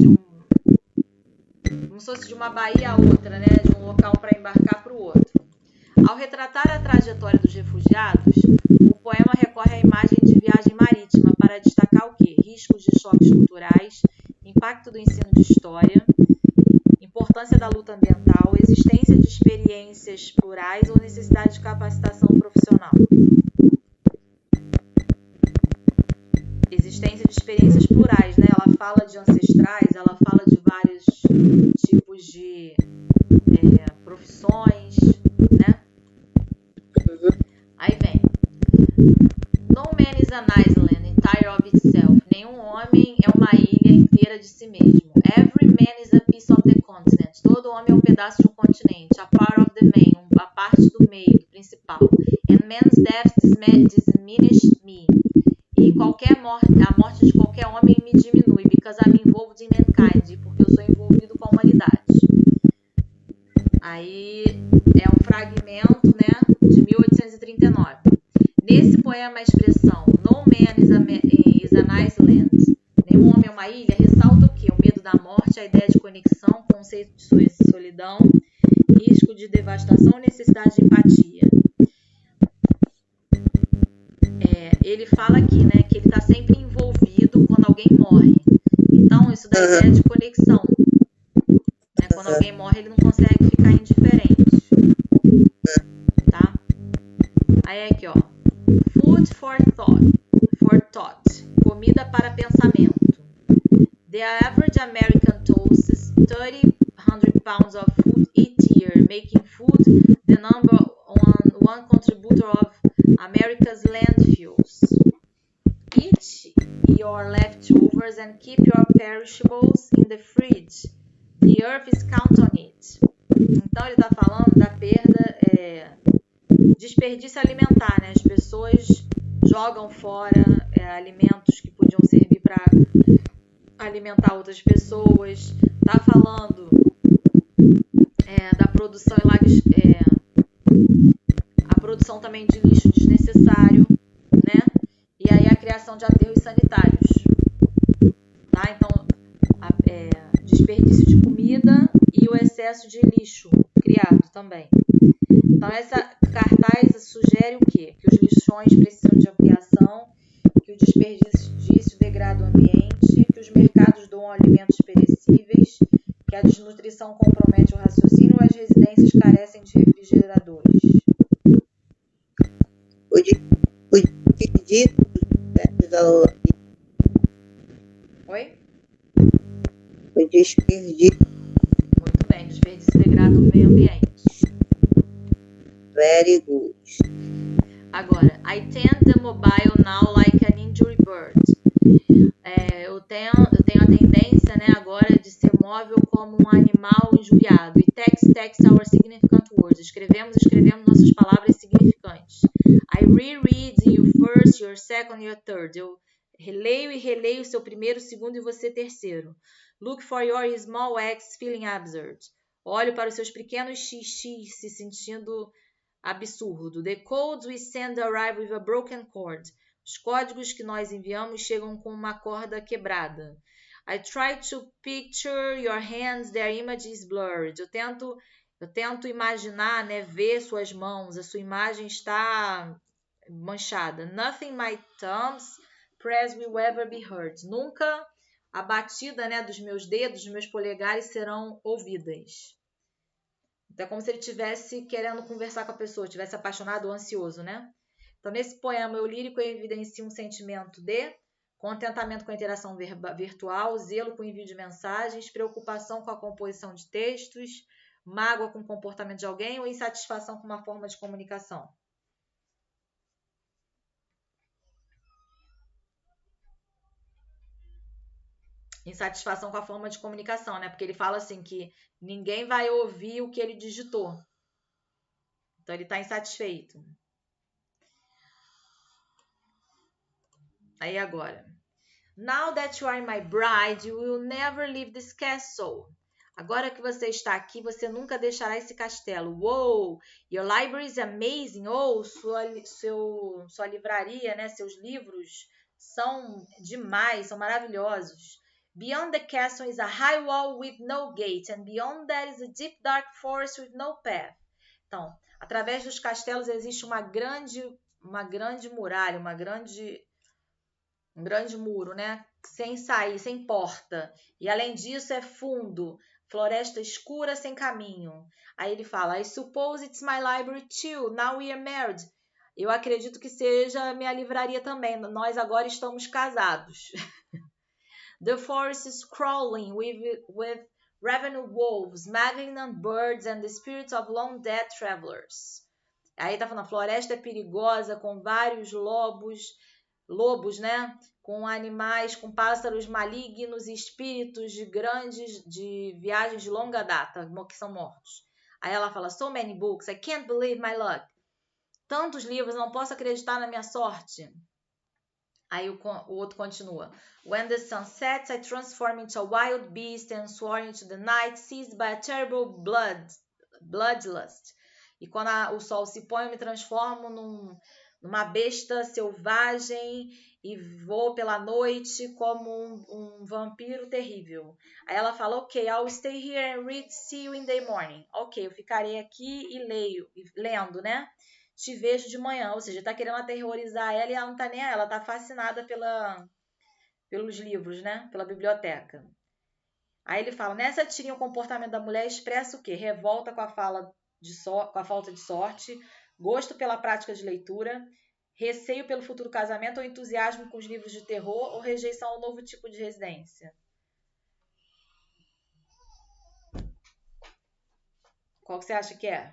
Como se fosse de uma baía a outra, né? De um local para embarcar para o outro. Ao retratar a trajetória dos refugiados, o poema recorre à imagem de viagem marítima para destacar o quê? Riscos de choques culturais, impacto do ensino de história, importância da luta ambiental, existência de experiências plurais ou necessidade de capacitação profissional. Existência de experiências plurais, né? Ela fala de ancestrais, ela fala de vários tipos de profissões, né? Aí vem. No man is an island entire of itself. Nenhum homem é uma ilha inteira de si mesmo. Every man is a piece of the continent. Todo homem é um pedaço de um continente. A part of the main, a parte do meio, do principal. and man's death diminished me. E a morte de qualquer homem me diminui, because I'm involved in mankind, porque eu sou envolvido com a humanidade. Aí é um fragmento, né, de 1839. Nesse poema, a expressão No man is an island, nenhum homem é uma ilha, ressalta o quê? O medo da morte, a ideia de conexão, conceito de solidão, risco de devastação, necessidade de empatia. Ele fala aqui, né, que ele está sempre envolvido quando alguém morre. Então, isso dá a ideia de conexão. Né? Quando alguém morre, ele não consegue ficar indiferente. Tá? Aí aqui, ó. Food for thought. Comida para pensamento. The average American toasts 300 pounds of food each year, making food the number one contributor of America's landfills. Eat your leftovers and keep your perishables in the fridge. The earth is count on it. Então ele está falando da perda, desperdício alimentar, né? As pessoas jogam fora alimentos que podiam servir para alimentar outras pessoas. Está falando da produção a produção também de lixo desnecessário, né? E aí a criação de aterros sanitários. Tá? Então, desperdício de comida e o excesso de lixo criado também. Então, essa cartaz sugere o quê? Que os lixões precisam de ampliação, que o desperdício degrada o ambiente, que os mercados doam alimentos perecíveis, que a desnutrição compromete o raciocínio e as residências carecem de refrigeradores. Oi? O desperdício. Muito bem, desperdício degrada o meio ambiente. Very good. Agora, I tend the mobile now like an injured bird. Eu tenho a tendência, né, agora de ser móvel como um animal injuriado. E text our significant words. Escrevemos nossas palavras significantes. I reread you first, your second, your third. Eu releio e releio o seu primeiro, segundo e você terceiro. Look for your small x feeling absurd. Olho para os seus pequenos xx se sentindo absurdo. The codes we send arrive with a broken cord. Os códigos que nós enviamos chegam com uma corda quebrada. I try to picture your hands, their image is blurred. Eu tento imaginar, né, ver suas mãos, a sua imagem está manchada. Nothing my thumbs press will ever be heard. Nunca a batida, né, dos meus dedos, dos meus polegares serão ouvidas. Então é como se ele estivesse querendo conversar com a pessoa, estivesse apaixonado ou ansioso, né? Então, nesse poema, o lírico evidencia um sentimento de contentamento com a interação virtual, zelo com o envio de mensagens, preocupação com a composição de textos, mágoa com o comportamento de alguém ou insatisfação com uma forma de comunicação. Insatisfação com a forma de comunicação, né? Porque ele fala assim que ninguém vai ouvir o que ele digitou. Então, ele está insatisfeito. Aí agora. Now that you are my bride, you will never leave this castle. Agora que você está aqui, você nunca deixará esse castelo. Wow! Your library is amazing. Oh, sua livraria, né? Seus livros são demais, são maravilhosos. Beyond the castle is a high wall with no gate, and beyond that is a deep dark forest with no path. Então, através dos castelos existe uma grande muralha, um grande muro, né? Sem sair, sem porta. E além disso é fundo, floresta escura sem caminho. Aí ele fala, I suppose it's my library too, now we are married. Eu acredito que seja a minha livraria também, nós agora estamos casados. The forest is crawling with ravenous wolves, malignant birds and the spirits of long dead travelers. Aí tá falando, a floresta é perigosa com vários lobos, né? Com animais, com pássaros malignos e espíritos de viagens de longa data, que são mortos. Aí ela fala, so many books, I can't believe my luck. Tantos livros, não posso acreditar na minha sorte. Aí o outro continua. When the sun sets, I transform into a wild beast and soar into the night, seized by a terrible bloodlust. E quando o sol se põe, eu me transformo numa besta selvagem e vou pela noite como um vampiro terrível. Aí ela fala, ok, I'll stay here and read, see you in the morning. Ok, eu ficarei aqui e lendo, né? Te vejo de manhã, ou seja, tá querendo aterrorizar ela e ela não tá nem aí, ela tá fascinada pelos livros, né? Pela biblioteca. Aí ele fala, nessa tirinha o comportamento da mulher expressa o quê? Revolta com a falta de sorte, gosto pela prática de leitura, receio pelo futuro casamento ou entusiasmo com os livros de terror ou rejeição ao novo tipo de residência. Qual que você acha que é?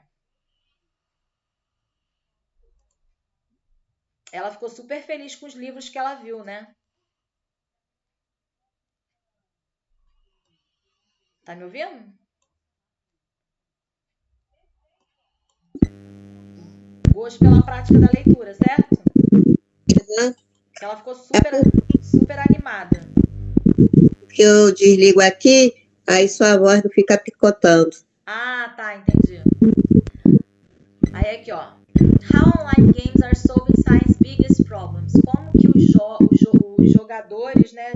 Ela ficou super feliz com os livros que ela viu, né? Tá me ouvindo? Gosto pela prática da leitura, certo? Uhum. Ela ficou super animada. Que eu desligo aqui, aí sua voz não fica picotando. Ah, tá, entendi. Aí aqui, ó. How online games are solving science's biggest problems. Como que os jogadores, né,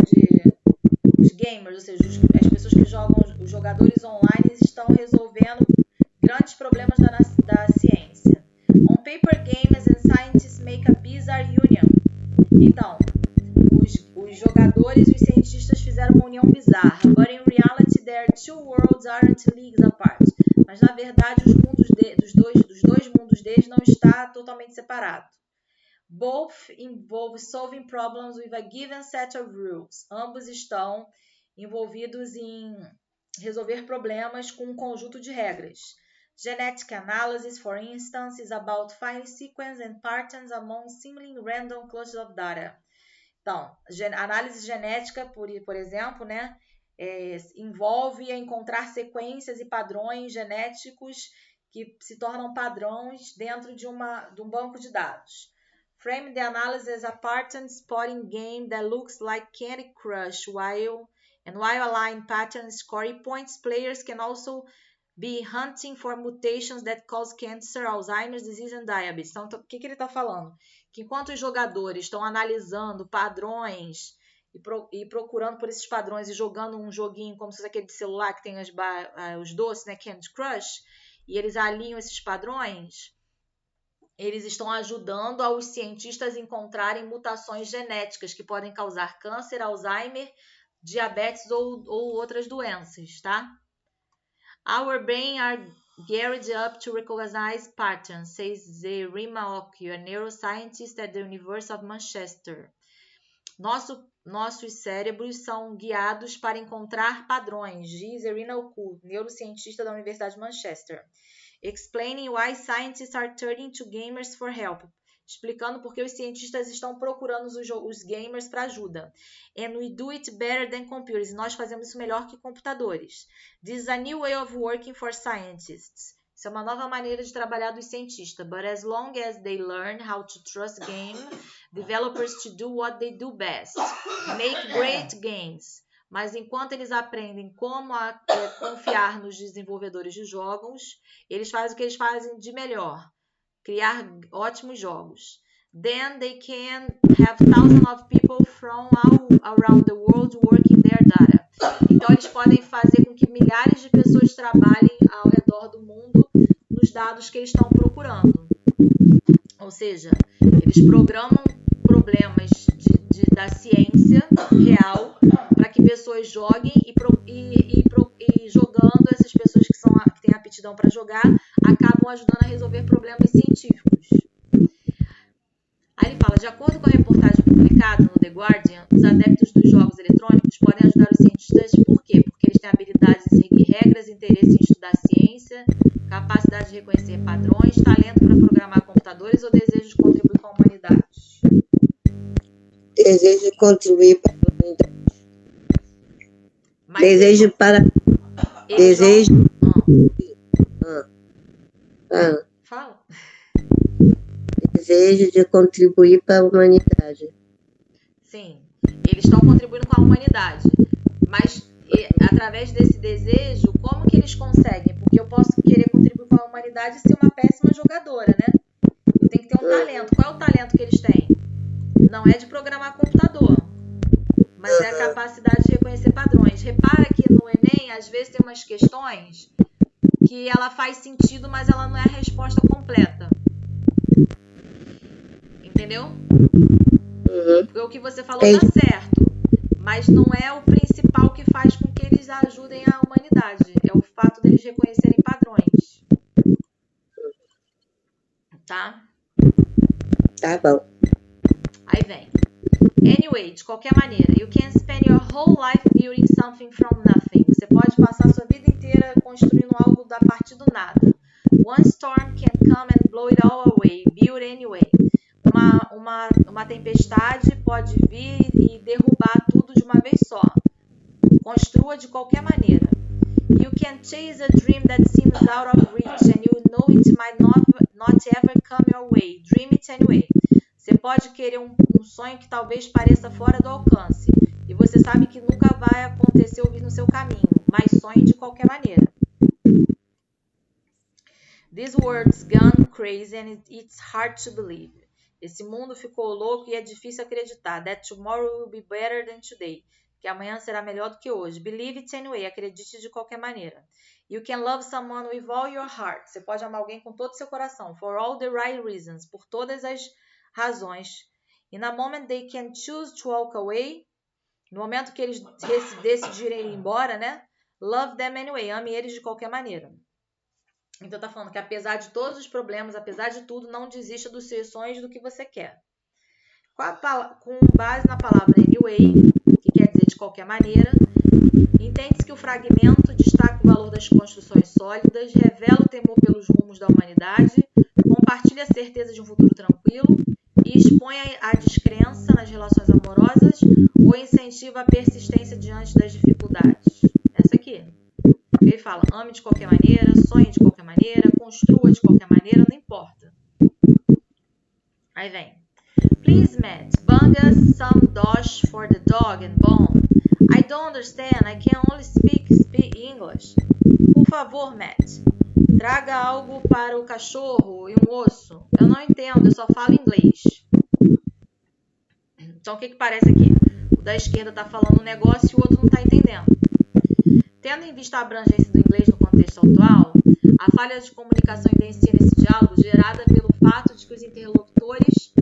os gamers, ou seja, as pessoas que jogam, os jogadores online estão resolvendo grandes problemas da ciência. On paper, gamers and scientists make a bizarre union. Então, os jogadores e os cientistas fizeram uma união bizarra. But in reality, their two worlds aren't leagues apart. Mas na verdade, os mundos dos dois mundos deles não está totalmente separado. Both involve solving problems with a given set of rules. Ambos estão envolvidos em resolver problemas com um conjunto de regras. Genetic analysis, for instance, is about finding sequence and patterns among seemingly random clusters of data. Então, análise genética, por exemplo, né, envolve encontrar sequências e padrões genéticos que se tornam padrões dentro de um banco de dados. Frame the analysis as a pattern spotting game that looks like Candy Crush, while aligned pattern scoring points, players can also be hunting for mutations that cause cancer, Alzheimer's disease and diabetes. Então, o que ele está falando? Que enquanto os jogadores estão analisando padrões e procurando por esses padrões e jogando um joguinho como se fosse aquele de celular que tem os doces, né, Candy Crush, e eles alinham esses padrões, eles estão ajudando aos cientistas a encontrarem mutações genéticas que podem causar câncer, Alzheimer, diabetes ou outras doenças, tá? Our brains are geared up to recognize patterns, says Rima Occhio, a neuroscientist at the University of Manchester. Nossos cérebros são guiados para encontrar padrões, diz Rima Occhio, neurocientista da Universidade de Manchester. Explaining why scientists are turning to gamers for help. Explicando por que os cientistas estão procurando os gamers para ajuda. And we do it better than computers. E nós fazemos isso melhor que computadores. This is a new way of working for scientists. Isso é uma nova maneira de trabalhar dos cientistas. But as long as they learn how to trust game developers to do what they do best, make great games. Mas enquanto eles aprendem como confiar nos desenvolvedores de jogos, eles fazem o que eles fazem de melhor. Criar ótimos jogos. Then they can have thousands of people from all around the world working their data. Então, eles podem fazer com que milhares de pessoas trabalhem ao redor do mundo nos dados que eles estão procurando. Ou seja, eles programam problemas da ciência real para que pessoas joguem e jogando, essas pessoas que têm aptidão para jogar acabam ajudando a resolver problemas científicos. Aí ele fala, de acordo com a reportagem publicada no The Guardian, os adeptos dos jogos eletrônicos podem ajudar os cientistas por quê? Porque eles têm habilidades em seguir regras, interesse em estudar ciência, capacidade de reconhecer padrões, talento para programar computadores ou desejo de contribuir com a humanidade. Desejo de contribuir para a humanidade. Desejo para... Desejo... Fala. desejo de contribuir para a humanidade. Sim, eles estão contribuindo com a humanidade, mas através desse desejo, como que eles conseguem? Porque eu posso querer contribuir com a humanidade e ser uma péssima jogadora, né? Eu tenho que ter um talento. Qual é o talento que eles têm? Não é de programar computador, mas é a capacidade de reconhecer padrões. Repara que no Enem, às vezes tem umas questões que ela faz sentido, mas ela não é a resposta completa. Entendeu? Porque o que você falou tá certo, mas não é o principal que faz com que eles ajudem a humanidade. É o fato deles reconhecerem padrões. Tá? Tá bom. Aí vem. Anyway, de qualquer maneira, you can spend your whole life building something from nothing. Você pode passar a sua vida inteira construindo algo da partir do nada. One storm can come and blow it all away. Build anyway. Uma tempestade pode vir e derrubar tudo de uma vez só. Construa de qualquer maneira. You can chase a dream that seems out of reach and you know it might not ever come your way. Dream it anyway. Você pode querer um sonho que talvez pareça fora do alcance e você sabe que nunca vai acontecer ou vir no seu caminho, mas sonhe de qualquer maneira. This world's gone crazy and it's hard to believe. Esse mundo ficou louco e é difícil acreditar. That tomorrow will be better than today. Que amanhã será melhor do que hoje. Believe it anyway. Acredite de qualquer maneira. You can love someone with all your heart. Você pode amar alguém com todo o seu coração. For all the right reasons. Por todas as razões. In a moment they can choose to walk away. No momento que eles decidirem ir embora, né? Love them anyway. Ame eles de qualquer maneira. Então tá falando que apesar de todos os problemas, apesar de tudo, não desista dos seus sonhos, do que você quer. Com base na palavra anyway, que quer dizer de qualquer maneira, entende-se que o fragmento destaca o valor das construções sólidas, revela o temor pelos rumos da humanidade, compartilha a certeza de um futuro tranquilo e expõe a descrença nas relações amorosas ou incentiva a persistência diante das dificuldades. Essa aqui. Ele fala, ame de qualquer maneira, sonhe de qualquer maneira, construa de qualquer maneira, não importa. Aí vem. Please, Matt, bung us some dosh for the dog and bone. I don't understand, I can only speak English. Por favor, Matt, traga algo para o cachorro e um osso. Eu não entendo, eu só falo inglês. Então, o que parece aqui? O da esquerda está falando um negócio e o outro não está entendendo. Tendo em vista a abrangência do inglês no contexto atual, a falha de comunicação evidencia nesse diálogo gerada pelo fato de que os interlocutores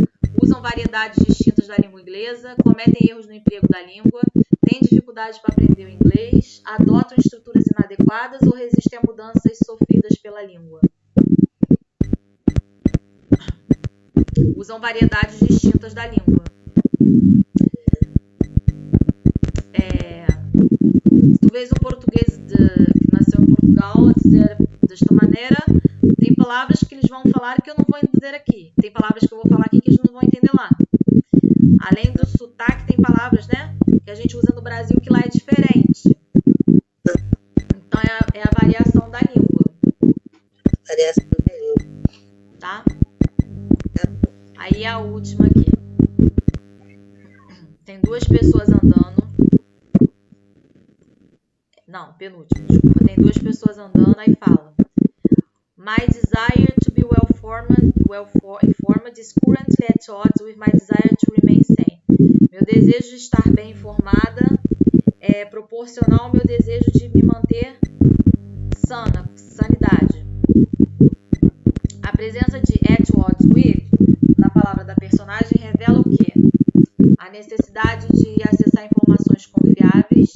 usam variedades distintas da língua inglesa, cometem erros no emprego da língua, têm dificuldade para aprender o inglês, adotam estruturas inadequadas ou resistem a mudanças sofridas pela língua. Usam variedades distintas da língua. Tu vês um português que nasceu em Portugal a dizer desta maneira, tem palavras que eles vão falar que eu não vou entender aqui. Tem palavras que eu vou falar aqui que eles não vão entender lá. Além do sotaque, tem palavras, né, que a gente usa no Brasil que lá é diferente. Então é a variação da língua. Variação da língua. Tá? Aí a última aqui. Tem duas pessoas andando. Não, penúltimo, desculpa. Tem duas pessoas andando, aí fala. My desire to be well-informed is currently at odds with my desire to remain sane. Meu desejo de estar bem informada é proporcional ao meu desejo de me manter sanidade. A presença de at odds with, na palavra da personagem, revela o quê? A necessidade de acessar informações confiáveis,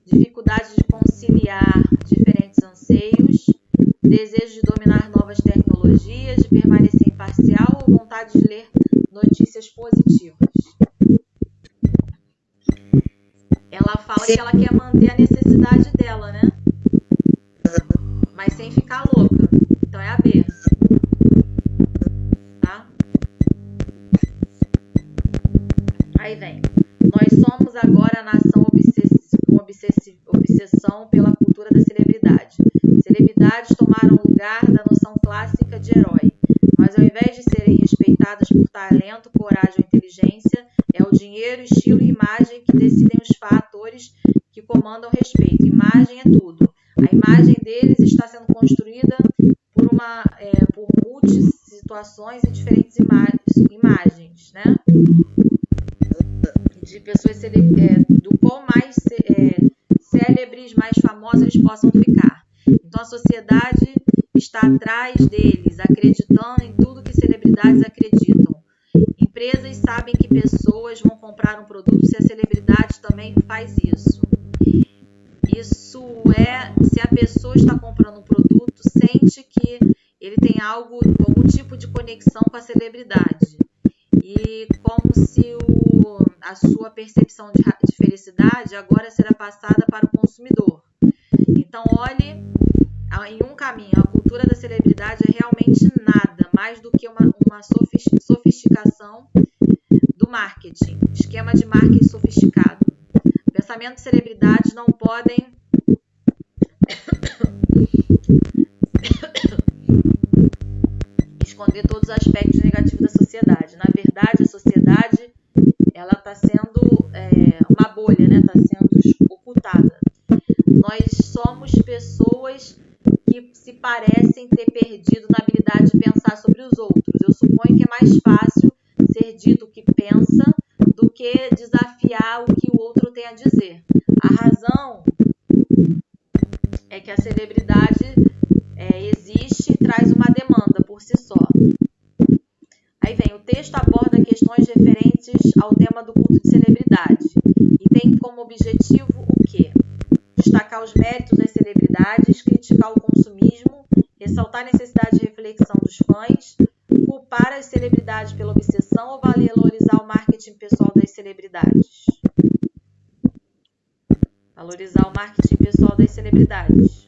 dificuldade de conciliar diferentes anseios, desejo de dominar novas tecnologias, de permanecer imparcial ou vontade de ler notícias positivas. Ela fala que ela quer manter a necessidade dela, né? Mas sem ficar louca. Então é a B. Tá? Aí vem. Nós somos agora a nação com obsessão pela cultura da celebridade. Celebridades tomaram o lugar da noção clássica de herói, mas ao invés de serem respeitadas valorizadas por talento, coragem ou inteligência. É o dinheiro, estilo e imagem que decidem os fatores que comandam o respeito. Imagem é tudo. A imagem deles está sendo construída por multi-situações e diferentes imagens, né? De pessoas do qual mais célebres, mais famosas eles possam ficar. Então a sociedade está atrás deles, acreditando em tudo que celebridades acreditam. Empresas sabem que pessoas vão comprar um produto se a celebridade também faz isso. Isso se a pessoa está comprando um produto, sente que ele tem algum tipo de conexão com a celebridade. E como se a sua percepção de felicidade agora será passada para o consumidor. Então, olhe em um caminho. A cultura da celebridade é realmente nada mais do que uma sofisticação do marketing. Esquema de marketing sofisticado. Pensamentos de celebridades não podem esconder todos os aspectos negativos da sociedade. Na verdade, a sociedade ela está sendo uma bolha, né? Está sendo ocultada. Nós somos pessoas que se parecem ter perdido na habilidade de pensar sobre os outros. Eu suponho que é mais fácil ser dito o que pensa do que desafiar o que o outro tem a dizer. A razão é que a celebridade existe e traz uma demanda por si só. Aí vem, o texto aborda questões referentes ao tema do culto de celebridade e tem como objetivo o quê? Destacar os méritos das celebridades, criticar o consumismo, ressaltar a necessidade de reflexão dos fãs, culpar as celebridades pela obsessão ou valorizar o marketing pessoal das celebridades. Valorizar o marketing pessoal das celebridades.